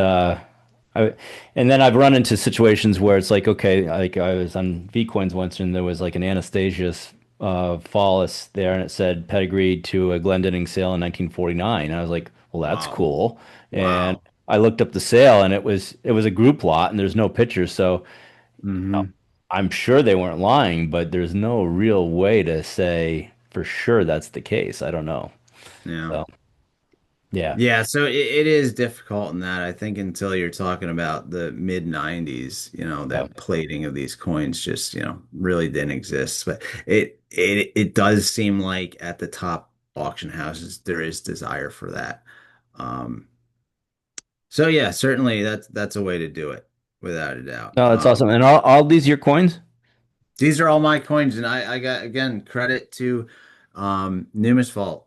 I and then I've run into situations where it's like, okay, like I was on Vcoins once and there was like an Anastasius Follis there and it said pedigreed to a Glendinning sale in 1949. And I was like, well, that's Wow. cool. And Wow. I looked up the sale and it was a group lot and there's no pictures. So Hmm. I'm sure they weren't lying, but there's no real way to say for sure that's the case. I don't know. Yeah. So yeah. Yeah, so it is difficult in that I think until you're talking about the mid 90s, Yeah. that plating of these coins just, really didn't exist. But it does seem like at the top auction houses there is desire for that. Um, so yeah, certainly that's a way to do it without a doubt. No, that's awesome. And all these your coins? These are all my coins, and I got again credit to Numis Vault.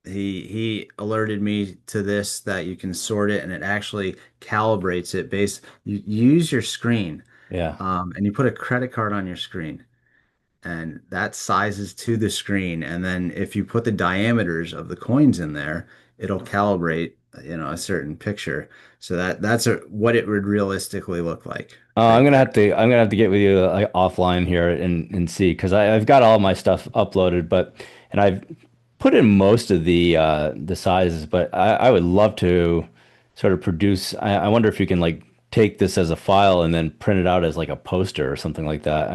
He alerted me to this that you can sort it and it actually calibrates it based you use your screen Yeah. and you put a credit card on your screen and that sizes to the screen and then if you put the diameters of the coins in there it'll calibrate a certain picture so that's what it would realistically look like I'm right gonna there. have to get with you offline here and see because I've got all my stuff uploaded, but and I've put in most of the sizes, but I would love to sort of produce. I wonder if you can like take this as a file and then print it out as like a poster or something like that.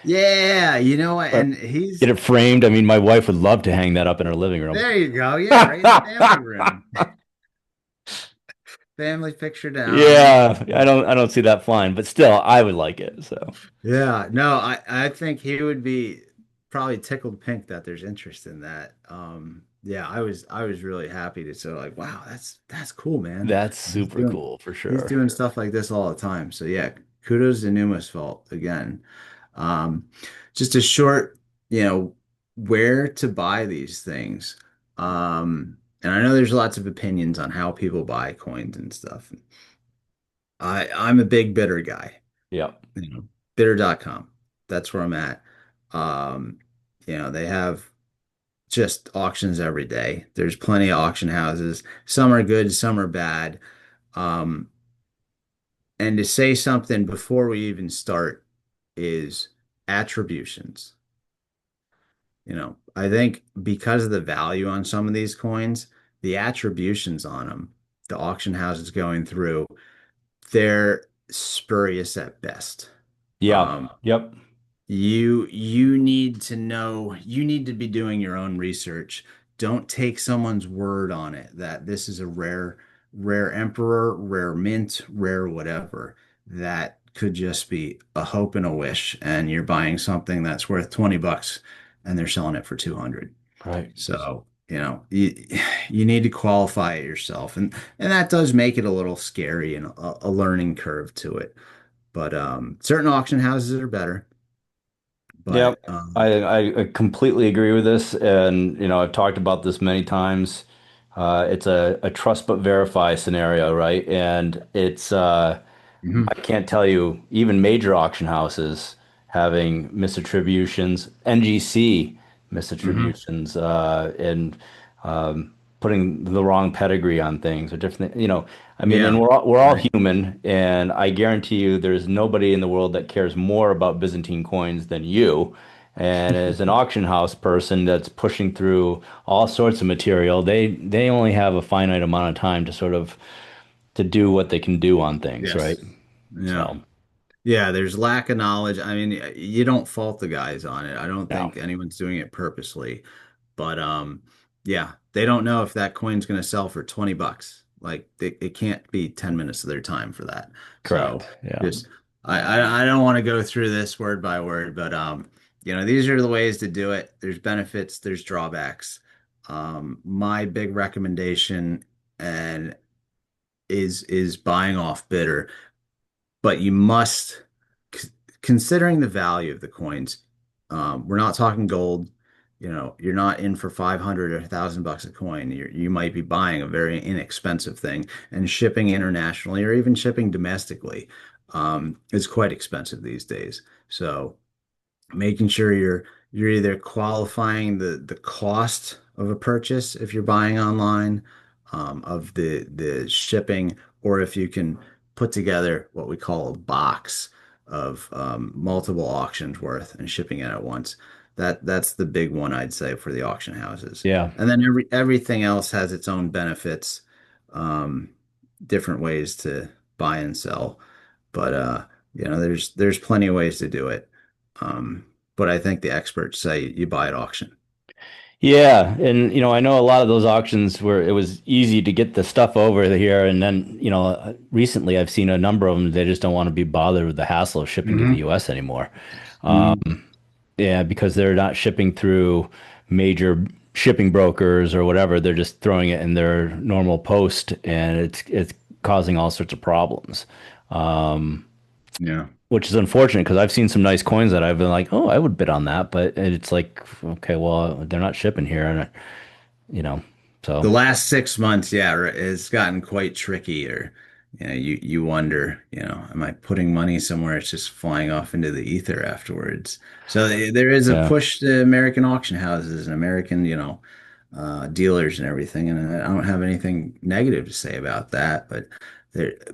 Yeah, you know what, Or and get he's it framed. I mean, my wife would love to hang that up in her living room. there you go, yeah, right in the family room. Family picture down, Yeah, I don't see that flying, but still, I would like it. So Yeah, no, I think he would be probably tickled pink that there's interest in that. Yeah, I was really happy to so like, wow, that's cool, man. that's He's super doing cool for he's sure. doing stuff like this all the time. So yeah, kudos to Numa's fault again. Um, just a short, where to buy these things. And I know there's lots of opinions on how people buy coins and stuff. I'm a big bidder guy. Yeah. Bidder.com. That's where I'm at. Um, they have just auctions every day. There's plenty of auction houses. Some are good, some are bad. Um, and to say something before we even start is attributions. I think because of the value on some of these coins, the attributions on them, the auction houses going through, they're spurious at best. Yeah. Um, Yep. you need to know, you need to be doing your own research. Don't take someone's word on it that this is a rare emperor, rare mint, rare whatever. That could just be a hope and a wish, and you're buying something that's worth 20 bucks and they're selling it for 200. Right. So, you need to qualify it yourself. And that does make it a little scary and a learning curve to it. But certain auction houses are better. Yep. But I completely agree with this. And, I've talked about this many times. It's a trust but verify scenario, right? And I mhm, can't tell you, even major auction houses having misattributions, NGC mhm, misattributions, and putting the wrong pedigree on things or different, I mean, and yeah, we're all right. human, and I guarantee you there's nobody in the world that cares more about Byzantine coins than you. And as an auction house person that's pushing through all sorts of material, they only have a finite amount of time to sort of to do what they can do on things, right? Yes. Yeah. So, Yeah, there's lack of knowledge. I mean, you don't fault the guys on it. I don't no, think anyone's doing it purposely. But yeah, they don't know if that coin's going to sell for 20 bucks. Like it can't be 10 minutes of their time for that. So correct. Yeah. just I don't want to go through this word by word, but these are the ways to do it. There's benefits, there's drawbacks. My big recommendation and is buying off bidder, but you must considering the value of the coins. We're not talking gold. you're not in for 500 or 1,000 bucks a coin. You might be buying a very inexpensive thing, and shipping internationally or even shipping domestically is quite expensive these days. So making sure you're either qualifying the cost of a purchase if you're buying online, of the shipping, or if you can put together what we call a box of multiple auctions worth and shipping it at once. That's the big one I'd say for the auction houses. Yeah. And then everything else has its own benefits, um, different ways to buy and sell. But there's plenty of ways to do it. But I think the experts say you buy at auction. Yeah, and I know a lot of those auctions where it was easy to get the stuff over here, and then recently I've seen a number of them. They just don't want to be bothered with the hassle of shipping to the Hmm. U.S. anymore. Hmm. Yeah, because they're not shipping through major shipping brokers or whatever. They're just throwing it in their normal post, and it's causing all sorts of problems. Um, Yeah. which is unfortunate because I've seen some nice coins that I've been like, oh, I would bid on that, but it's like, okay, well, they're not shipping here, and you know, The so last 6 months, yeah, it's gotten quite tricky. Or, you wonder, am I putting money somewhere? It's just flying off into the ether afterwards. So there is a yeah, push to American auction houses and American, dealers and everything. And I don't have anything negative to say about that. But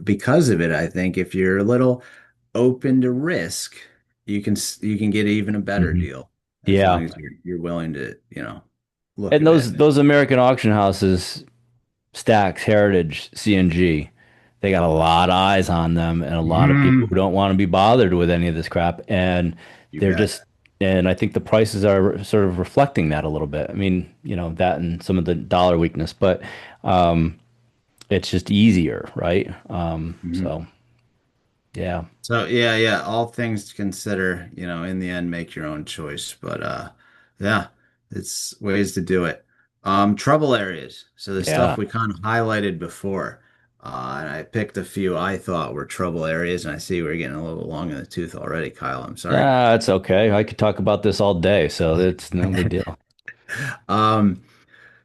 because of it, I think if you're a little open to risk, you can get even a better hmm deal as yeah. long as you're willing to, look And a bit. those American auction houses, Stacks, Heritage, CNG, they got a lot of eyes on them and a lot of people who Mhm. don't want to be bothered with any of this crap, and You they're bet. just. And I think the prices are sort of reflecting that a little bit. I mean, that and some of the dollar weakness, but um, it's just easier, right? Mhm. So yeah, So yeah, yeah, all things to consider, in the end, make your own choice. But yeah, it's ways to do it. Trouble areas. So the yeah, stuff we kind of highlighted before. And I picked a few I thought were trouble areas, and I see we're getting a little long in the tooth already, Kyle. I'm sorry. it's okay. I could talk about this all day, so it's no big deal. Um,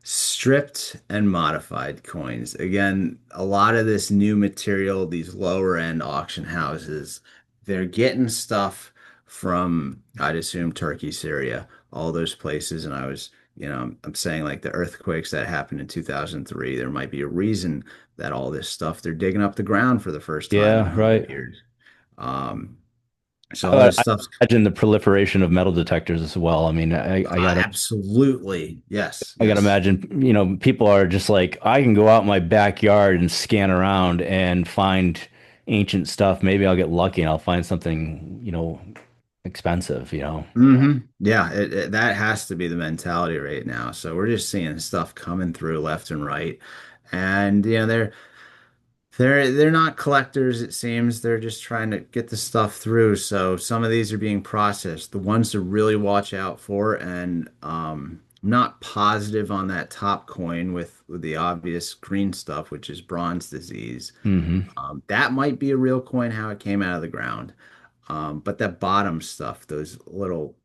Stripped and modified coins. Again, a lot of this new material, these lower end auction houses, they're getting stuff from, I'd assume, Turkey, Syria, all those places. And I'm saying like the earthquakes that happened in 2003, there might be a reason that all this stuff, they're digging up the ground for the first time in Yeah, 100 right. years. Um, so all this I stuff's imagine the proliferation of metal detectors as well. I mean, absolutely, yes, I gotta yes. imagine, people are just like, I can go out in my backyard and scan around and find ancient stuff. Maybe I'll get lucky and I'll find something, expensive. Yeah, that has to be the mentality right now. So we're just seeing stuff coming through left and right. And they're not collectors, it seems. They're just trying to get the stuff through. So some of these are being processed. The ones to really watch out for, and I'm not positive on that top coin with the obvious green stuff, which is bronze disease. Hmm. That might be a real coin, how it came out of the ground. But that bottom stuff, those little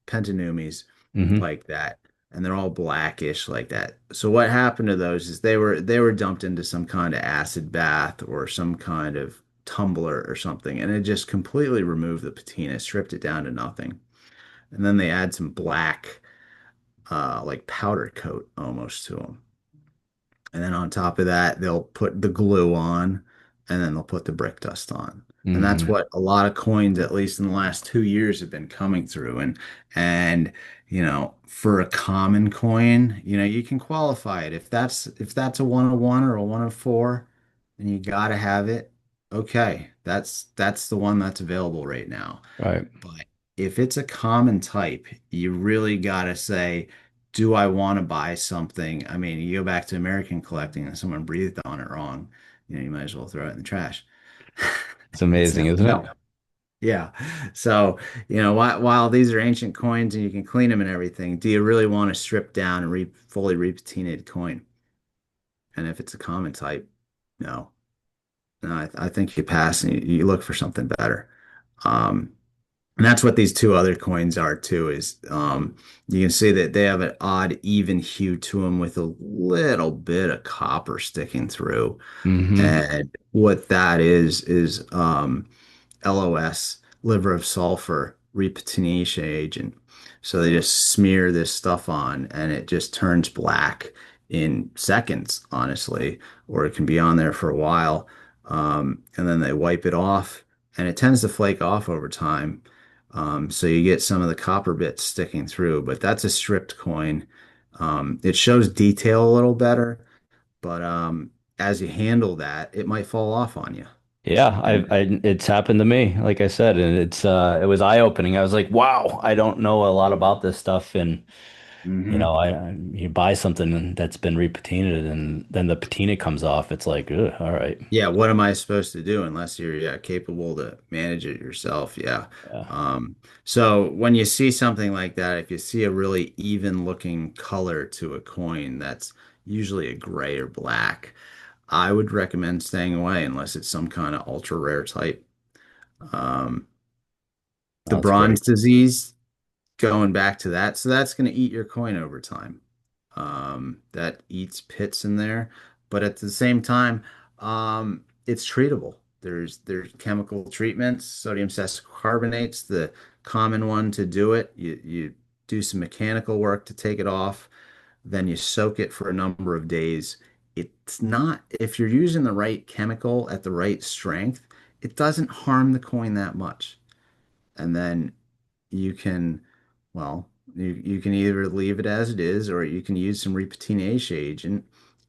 pentanumies Hmm. like that, and they're all blackish like that. So what happened to those is they were dumped into some kind of acid bath or some kind of tumbler or something, and it just completely removed the patina, stripped it down to nothing. And then they add some black, like powder coat almost to them. And then on top of that, they'll put the glue on and then they'll put the brick dust on. And that's Hmm. what a lot of coins, at least in the last 2 years, have been coming through. And for a common coin, you can qualify it. If that's a 101 or a 104, and you gotta have it, okay. That's the one that's available right now. Right. But if it's a common type, you really gotta say, do I want to buy something? I mean, you go back to American collecting and someone breathed on it wrong, you might as well throw it in the trash. It's It's amazing, no isn't it? no. Yeah. So, while these are ancient coins and you can clean them and everything, do you really want to strip down and re fully repatinated coin? And if it's a common type, no. No, I think you pass and you look for something better. Um, And that's what these two other coins are too, is you can see that they have an odd even hue to them with a little bit of copper sticking through. Hmm. And what that is LOS, liver of sulfur, repatination agent. So they just smear this stuff on and it just turns black in seconds, honestly, or it can be on there for a while. And then they wipe it off and it tends to flake off over time. So you get some of the copper bits sticking through, but that's a stripped coin. It shows detail a little better, but as you handle that, it might fall off on you. Yeah, And it's happened to me, like I said, and it was eye-opening. I was like, wow, I don't know a lot about this stuff, and mhm. you buy something that's been repatinaed, and then the patina comes off. It's like, ugh, all right, Yeah, what am I supposed to do unless you're yeah, capable to manage it yourself? Yeah. yeah, So when you see something like that, if you see a really even looking color to a coin that's usually a gray or black, I would recommend staying away unless it's some kind of ultra rare type. Um, the that's great. bronze disease, going back to that, so that's going to eat your coin over time. That eats pits in there, but at the same time, it's treatable. There's chemical treatments, sodium sesquicarbonate, the common one to do it. You do some mechanical work to take it off, then you soak it for a number of days. It's not, if you're using the right chemical at the right strength, it doesn't harm the coin that much. And then you can, well, you can either leave it as it is, or you can use some repatination agent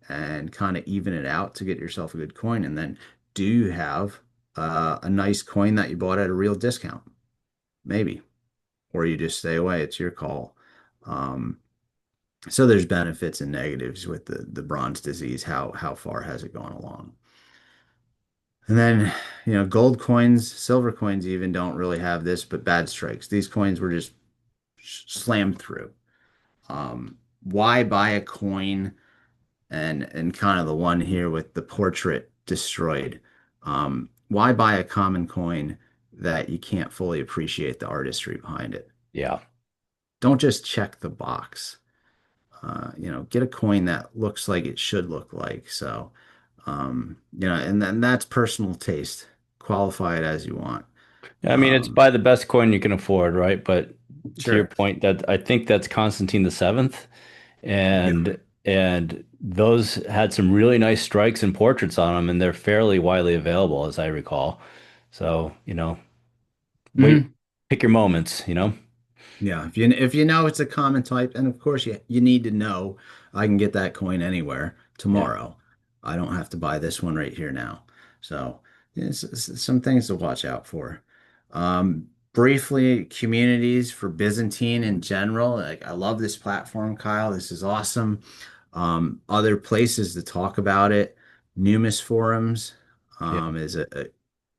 and kind of even it out to get yourself a good coin. And then do you have a nice coin that you bought at a real discount? Maybe. Or you just stay away. It's your call. Um, so there's benefits and negatives with the bronze disease. How far has it gone along? And then, gold coins, silver coins even don't really have this, but bad strikes. These coins were just slammed through. Why buy a coin and kind of the one here with the portrait destroyed? Why buy a common coin that you can't fully appreciate the artistry behind it? Yeah. Don't just check the box. Get a coin that looks like it should look like. So, and then that's personal taste. Qualify it as you want. I mean, it's Um, buy the best coin you can afford, right? But to your sure. point, that I think that's Constantine the Seventh, Yeah. and those had some really nice strikes and portraits on them, and they're fairly widely available, as I recall. So, wait, Mhm. pick your moments. Yeah, if you know it's a common type, and of course you need to know I can get that coin anywhere Yeah. tomorrow. I don't have to buy this one right here now. So it's some things to watch out for. Briefly, communities for Byzantine in general. Like I love this platform, Kyle. This is awesome. Other places to talk about it. Numis forums Yeah. is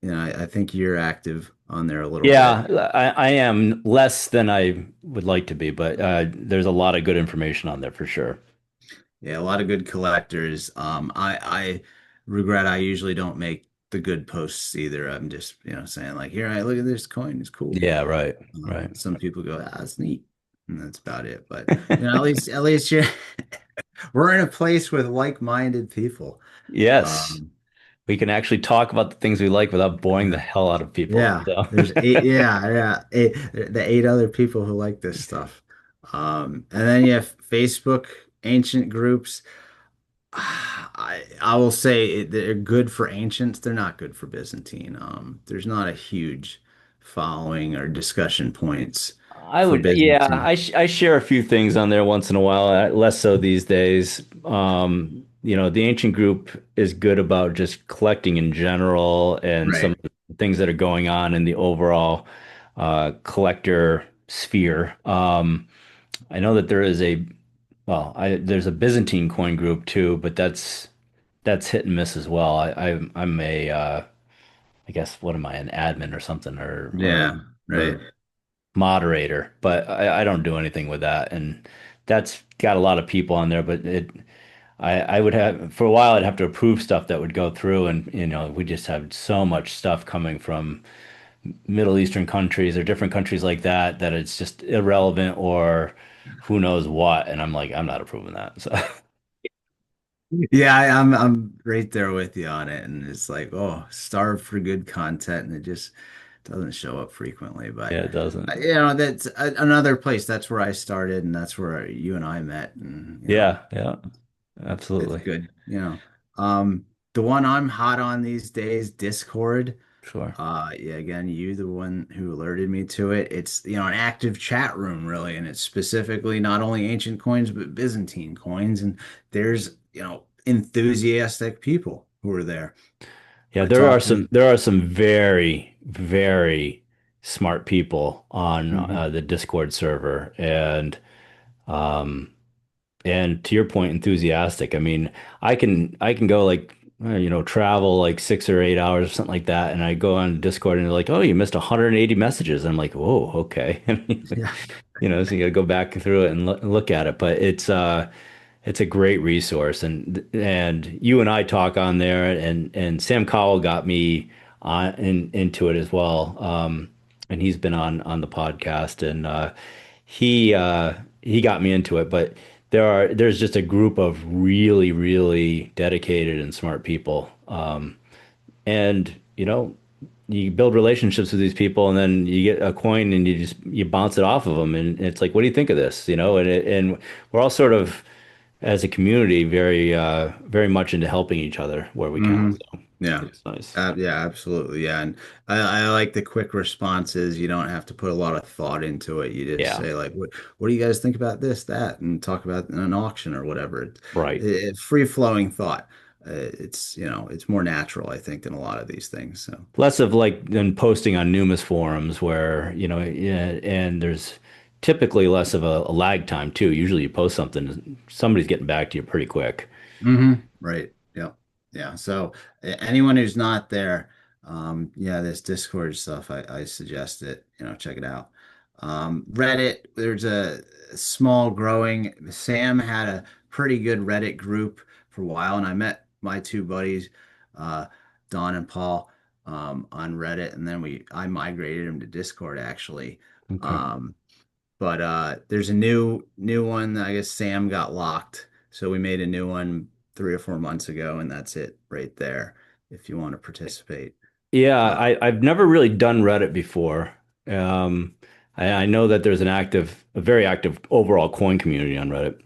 I think you're active on there a little bit. Yeah, I am less than I would like to be, but there's a lot of good information on there for sure. Yeah, a lot of good collectors. I regret I usually don't make the good posts either. I'm just, saying like, here, I look at this coin, it's cool. Yeah, right. Right. Some people go, ah, it's neat. And that's about it. But at least you we're in a place with like-minded people. Yes. Um, We can actually talk about the things we like without boring the yeah. hell out of people. Yeah. So, There's eight, yeah, yeah. The eight other people who like this stuff. And then you have Facebook ancient groups. I will say they're good for ancients. They're not good for Byzantine. There's not a huge following or discussion points I for would, yeah, Byzantine. I share a few things on there once in a while, less so these days. The ancient group is good about just collecting in general and some Right. of the things that are going on in the overall collector sphere. I know that there's a Byzantine coin group too, but that's hit and miss as well. I'm I guess what am I, an admin or something or Yeah. Right. moderator, but I don't do anything with that. And that's got a lot of people on there, but I would have for a while I'd have to approve stuff that would go through and we just have so much stuff coming from Middle Eastern countries or different countries like that that it's just irrelevant or who knows what. And I'm like, I'm not approving that. So Yeah, I'm right there with you on it, and it's like, oh, starved for good content, and it just doesn't show up frequently. yeah, But it doesn't. that's another place. That's where I started, and that's where you and I met, and Yeah, yeah, it's absolutely. good. The one I'm hot on these days, Discord. Sure. Yeah, again, you the one who alerted me to it. It's, an active chat room really, and it's specifically not only ancient coins but Byzantine coins. And there's, enthusiastic people who are there. Yeah, We're talking. there are some very, very smart people on Mhm. the Discord server, um, and to your point, enthusiastic. I mean, I can go like travel like 6 or 8 hours or something like that, and I go on Discord and they're like, "Oh, you missed 180 messages." I'm like, "Whoa, okay." I mean, Yeah. so you got to go back through it and look at it, but it's a great resource, and you and I talk on there, and Sam Cowell got me into it as well, and he's been on the podcast, and he got me into it, but there's just a group of really really dedicated and smart people, and you build relationships with these people, and then you get a coin and you bounce it off of them, and it's like, what do you think of this? And we're all sort of as a community very much into helping each other where we can. hmm So Yeah. it's nice. Yeah, absolutely. Yeah. And I like the quick responses. You don't have to put a lot of thought into it. You just Yeah, say like, what do you guys think about this, that, and talk about an auction or whatever. right. It's free flowing thought. It's more natural, I think, than a lot of these things. So, Less of like than posting on Numis forums where, yeah, and there's typically less of a lag time too. Usually you post something, somebody's getting back to you pretty quick. right. Yeah. Yeah. So anyone who's not there, yeah, this Discord stuff, I suggest it, check it out. Reddit, there's a small growing. Sam had a pretty good Reddit group for a while, and I met my two buddies, uh, Don and Paul, on Reddit, and then I migrated them to Discord actually. Okay. Um, but there's a new one that I guess Sam got locked. So we made a new one 3 or 4 months ago, and that's it right there if you want to participate. Yeah, Uh, I've never really done Reddit before. Um, I know that there's a very active overall coin community on Reddit.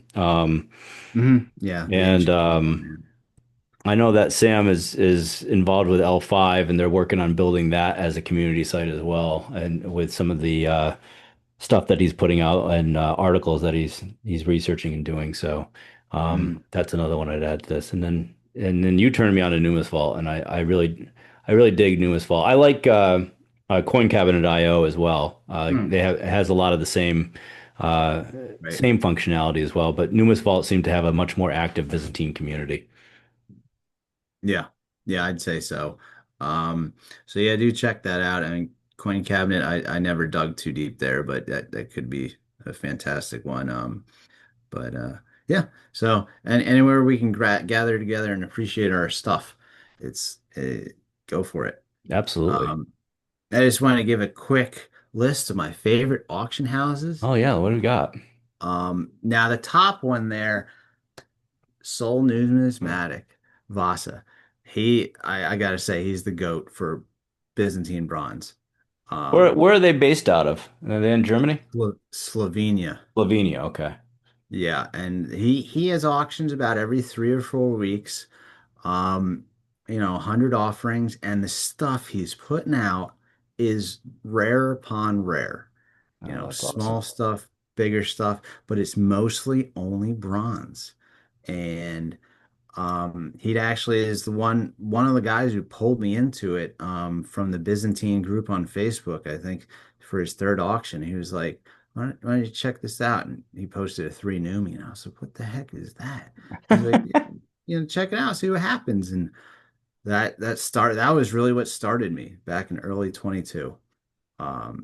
yeah, the And ancient coin one. Yeah. I know that Sam is involved with L5 and they're working on building that as a community site as well. And with some of the stuff that he's putting out and articles that he's researching and doing. So Mhm. that's another one I'd add to this. And then you turned me on to Numis Vault, and I really dig Numis Vault. I like Coin Cabinet IO as well. Mm, It has a lot of the uh, right. same functionality as well, but Numis Vault seemed to have a much more active Byzantine community. Yeah. Yeah, I'd say so. Um, so yeah, do check that out. I mean, Coin Cabinet, I never dug too deep there, but that could be a fantastic one. But yeah, so and anywhere we can gather together and appreciate our stuff, it's go for it. Absolutely. Um, I just want to give a quick list of my favorite auction houses. Oh yeah, what do we got? Now the top one there, Soul Numismatic, Vasa. I gotta say, he's the GOAT for Byzantine bronze. Um, Where are they based out of? Are they in Germany? Slovenia. Slovenia. Okay. Yeah, and he has auctions about every 3 or 4 weeks. Um, 100 offerings, and the stuff he's putting out is rare upon rare. Oh, that's awesome. Small stuff, bigger stuff, but it's mostly only bronze. And he'd actually is the one of the guys who pulled me into it from the Byzantine group on Facebook, I think, for his third auction. He was like, why don't you check this out? And he posted a 3 Numi, and I was like, what the heck is that? He's like, check it out, see what happens. And that was really what started me back in early 22.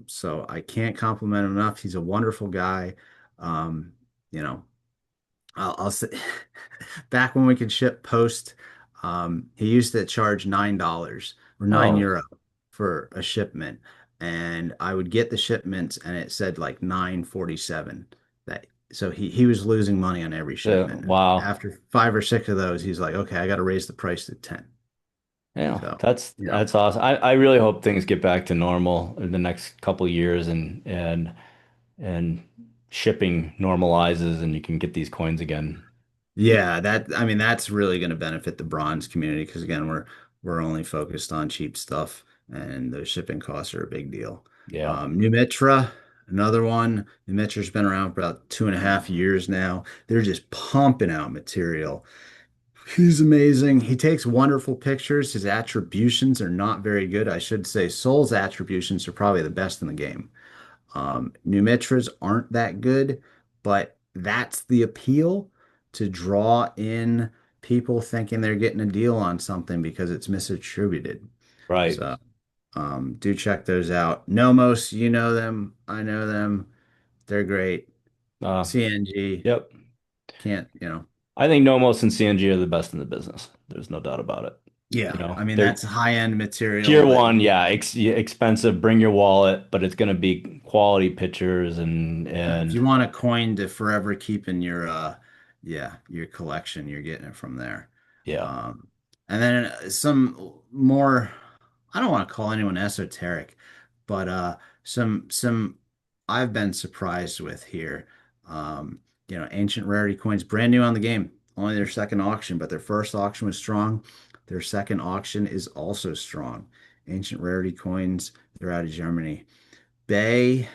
So I can't compliment him enough. He's a wonderful guy. Um, you know, I'll say back when we could ship post, he used to charge $9 or nine Oh, euro for a shipment. and I would get the shipments and it said like 947. That so he was losing money on every shipment. And Wow. after five or six of those, he's like, okay, I got to raise the price to 10. Yeah, So, yeah. that's awesome. I really hope things get back to normal in the next couple of years and shipping normalizes and you can get these coins again. Yeah, that I mean that's really going to benefit the bronze community because again, we're only focused on cheap stuff and the shipping costs are a big deal. Yeah. New Mitra, another one. New Mitra's been around for about 2.5 years now. They're just pumping out material. He's amazing. He takes wonderful pictures. His attributions are not very good. I should say Soul's attributions are probably the best in the game. Numitras aren't that good, but that's the appeal to draw in people thinking they're getting a deal on something because it's misattributed. Right. So do check those out. Nomos, you know them. I know them. They're great. Uh, CNG, yep. can't, you know. I think Nomos and CNG are the best in the business. There's no doubt about it. You Yeah, know, I mean they're that's high-end tier material that one, yeah, expensive, bring your wallet, but it's going to be quality pictures if and you want a coin to forever keep in your yeah, your collection, you're getting it from there. yeah. Um and then some more I don't want to call anyone esoteric, but some I've been surprised with here. Ancient rarity coins, brand new on the game. Only their second auction, but their first auction was strong. Their second auction is also strong. Ancient rarity coins, they're out of Germany. Bay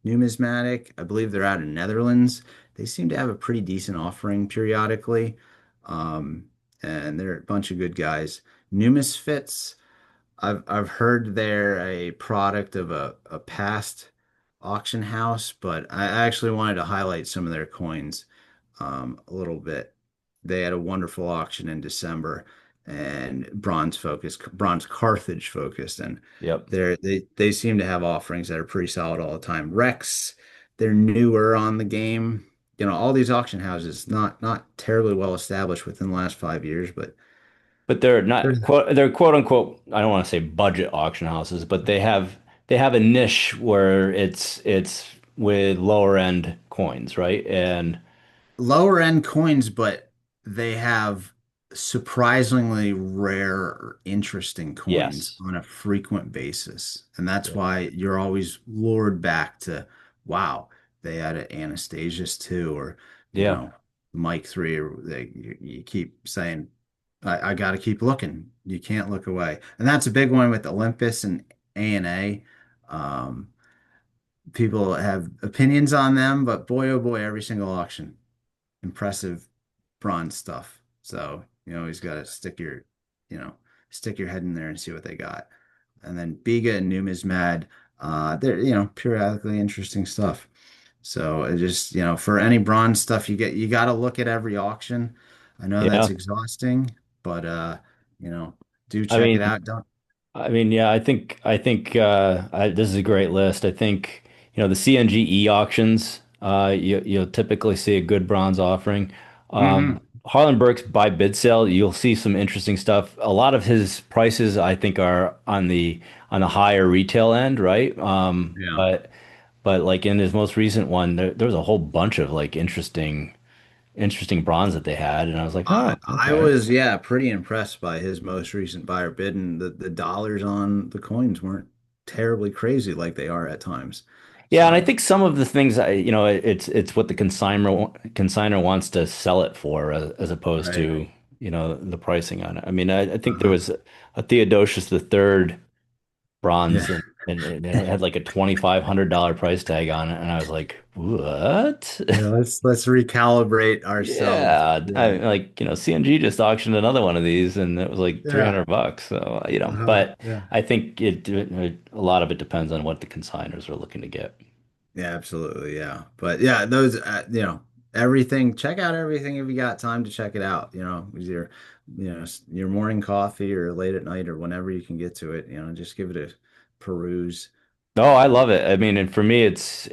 Numismatic, I believe they're out of Netherlands. They seem to have a pretty decent offering periodically. Um, and they're a bunch of good guys. Numisfits, I've heard they're a product of a past auction house, but I actually wanted to highlight some of their coins a little bit. They had a wonderful auction in December and bronze Carthage focused, and Yep. they seem to have offerings that are pretty solid all the time. Rex, they're newer on the game. All these auction houses not terribly well established within the last 5 years, but But they're they're not quote they're quote unquote, I don't want to say budget auction houses, but they have a niche where it's with lower end coins, right? And lower end coins, but they have surprisingly rare or interesting coins yes. on a frequent basis. And that's Yeah. why you're always lured back to, wow, they had an Anastasius too, or, you Yeah. know, Mike 3, or you keep saying, I got to keep looking. You can't look away. And that's a big one with Olympus and A&A. Um, People have opinions on them, but boy, oh boy, every single auction impressive bronze stuff. So you always got to you know, stick your head in there and see what they got. And then Biga and Numismad, they're, periodically interesting stuff. So it just, for any bronze stuff you got to look at every auction. I know that's Yeah. exhausting, but you know, do I check it mean, out. Don't, yeah, this is a great list. I think, the CNGE auctions, you'll typically see a good bronze offering. hmm Harlan Burke's buy bid sale, you'll see some interesting stuff. A lot of his prices, I think, are on the higher retail end, right? Yeah. But like in his most recent one, there was a whole bunch of like interesting bronze that they had, and I was like, I oh, I okay. was, yeah, pretty impressed by his most recent buyer bid, and the dollars on the coins weren't terribly crazy like they are at times. Yeah, and I So, think some of the things it's what the consigner wants to sell it for as opposed right. to, the pricing on it. I mean, I think there Uh-huh. was a Theodosius the third Yeah. bronze and it had like a $2,500 price tag on it, and I was like, what? Yeah, let's recalibrate ourselves. Yeah, Yeah. CNG just auctioned another one of these, and it was like Yeah. $300. So, Uh-huh. but Yeah. I think a lot of it depends on what the consigners are looking to get. Yeah, absolutely. Yeah. But yeah, those everything, check out everything if you got time to check it out, with your morning coffee or late at night or whenever you can get to it, just give it a peruse. Oh, I And love it. I mean, and for me, it's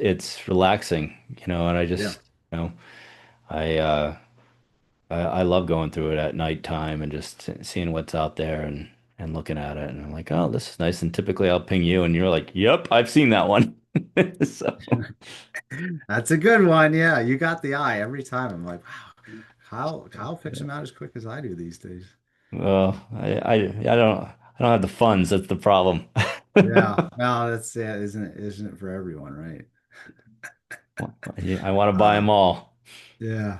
relaxing, and I yeah. just, I I love going through it at nighttime and just seeing what's out there, and and looking at it, and I'm like, oh, this is nice. And typically I'll ping you, and you're like, yep, I've seen that one. So, That's a good one. Yeah, you got the eye every time. I'm like, wow, Kyle picks them out as quick as I do these days. well, I don't have the funds. That's the problem. Yeah, no, that's yeah, isn't it for everyone, right? Yeah, I want to buy them Uh, all. yeah.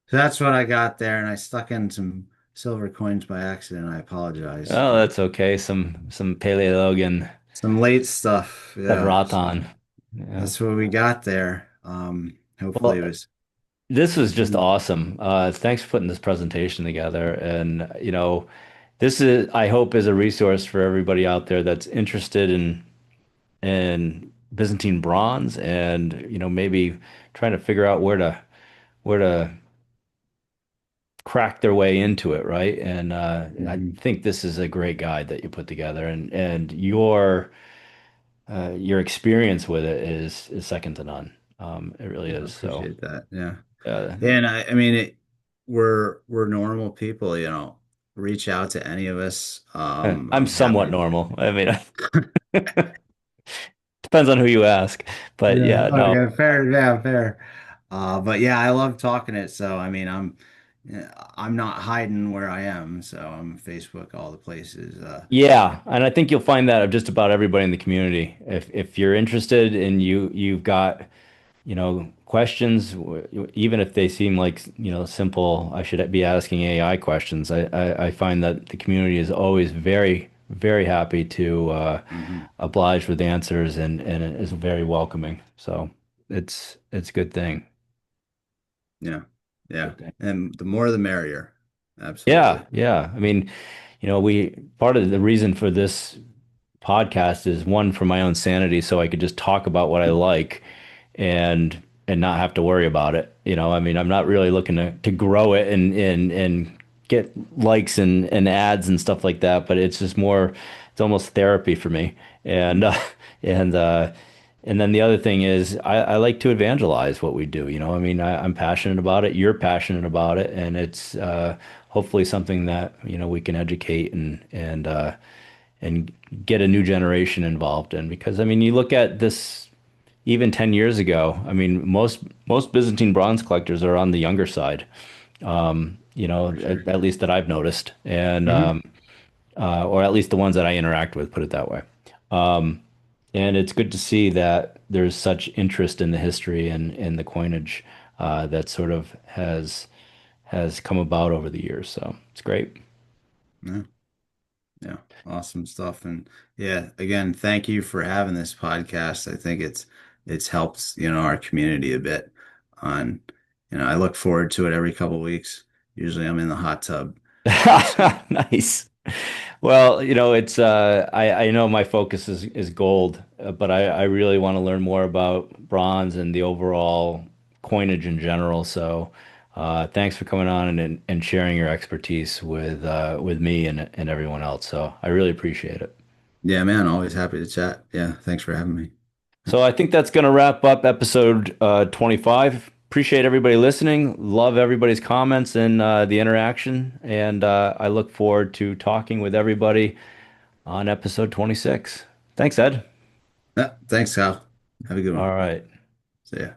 So that's what I got there, and I stuck in some silver coins by accident. I apologize, Oh, but that's okay. Some Paleologan some late stuff. Yeah, so Raton. Yeah. that's what we got there. Hopefully Well, it was. this was just awesome. Thanks for putting this presentation together. And, this is, I hope, is a resource for everybody out there that's interested in Byzantine bronze and, maybe trying to figure out where to crack their way into it, right? And I Mhm. think this is a great guide that you put together, and your experience with it is second to none. It really I is. So, appreciate that. Yeah. uh, Yeah, and I mean we're normal people, reach out to any of us. I'm I'm happy somewhat to. normal. I mean, depends on who you ask, but Yeah, yeah, no, okay, fair, yeah, fair. But yeah, I love talking it. So I mean, yeah, I'm not hiding where I am. So I'm Facebook, all the places. yeah, and I think you'll find that of just about everybody in the community. If you're interested and you've got questions, even if they seem like, simple, I should be asking AI questions. I find that the community is always very, very happy to Mhm. oblige with answers and it is very welcoming. So it's a good thing. Yeah, yeah, Good thing. and the more the merrier. Yeah, Absolutely. yeah. I mean, we part of the reason for this podcast is one for my own sanity, so I could just talk about what I like and not have to worry about it. I mean, I'm not really looking to grow it and get likes and ads and stuff like that, but it's just more, it's almost therapy for me. And and uh and then the other thing is I like to evangelize what we do. I mean, I'm passionate about it. You're passionate about it, and it's hopefully something that we can educate and get a new generation involved in. Because I mean, you look at this even 10 years ago. I mean, most Byzantine bronze collectors are on the younger side. For sure. At least that I've noticed, and Hmm. or at least the ones that I interact with, put it that way. And it's good to see that there's such interest in the history and in the coinage that sort of has come about over the years. So it's great. Yeah, yeah, awesome stuff. And yeah, again, thank you for having this podcast. I think it's helped, our community a bit on, I look forward to it every couple of weeks. Usually I'm in the hot tub listening. Nice. Well, it's I know my focus is gold, but I really want to learn more about bronze and the overall coinage in general. So, thanks for coming on and sharing your expertise with me and everyone else. So, I really appreciate it. Yeah, man, always happy to chat. Yeah, thanks for having me. So, I think that's going to wrap up episode 25. Appreciate everybody listening. Love everybody's comments and the interaction, and I look forward to talking with everybody on episode 26. Thanks, Ed. Yeah, thanks, Kyle. Have a good All one. right. See ya.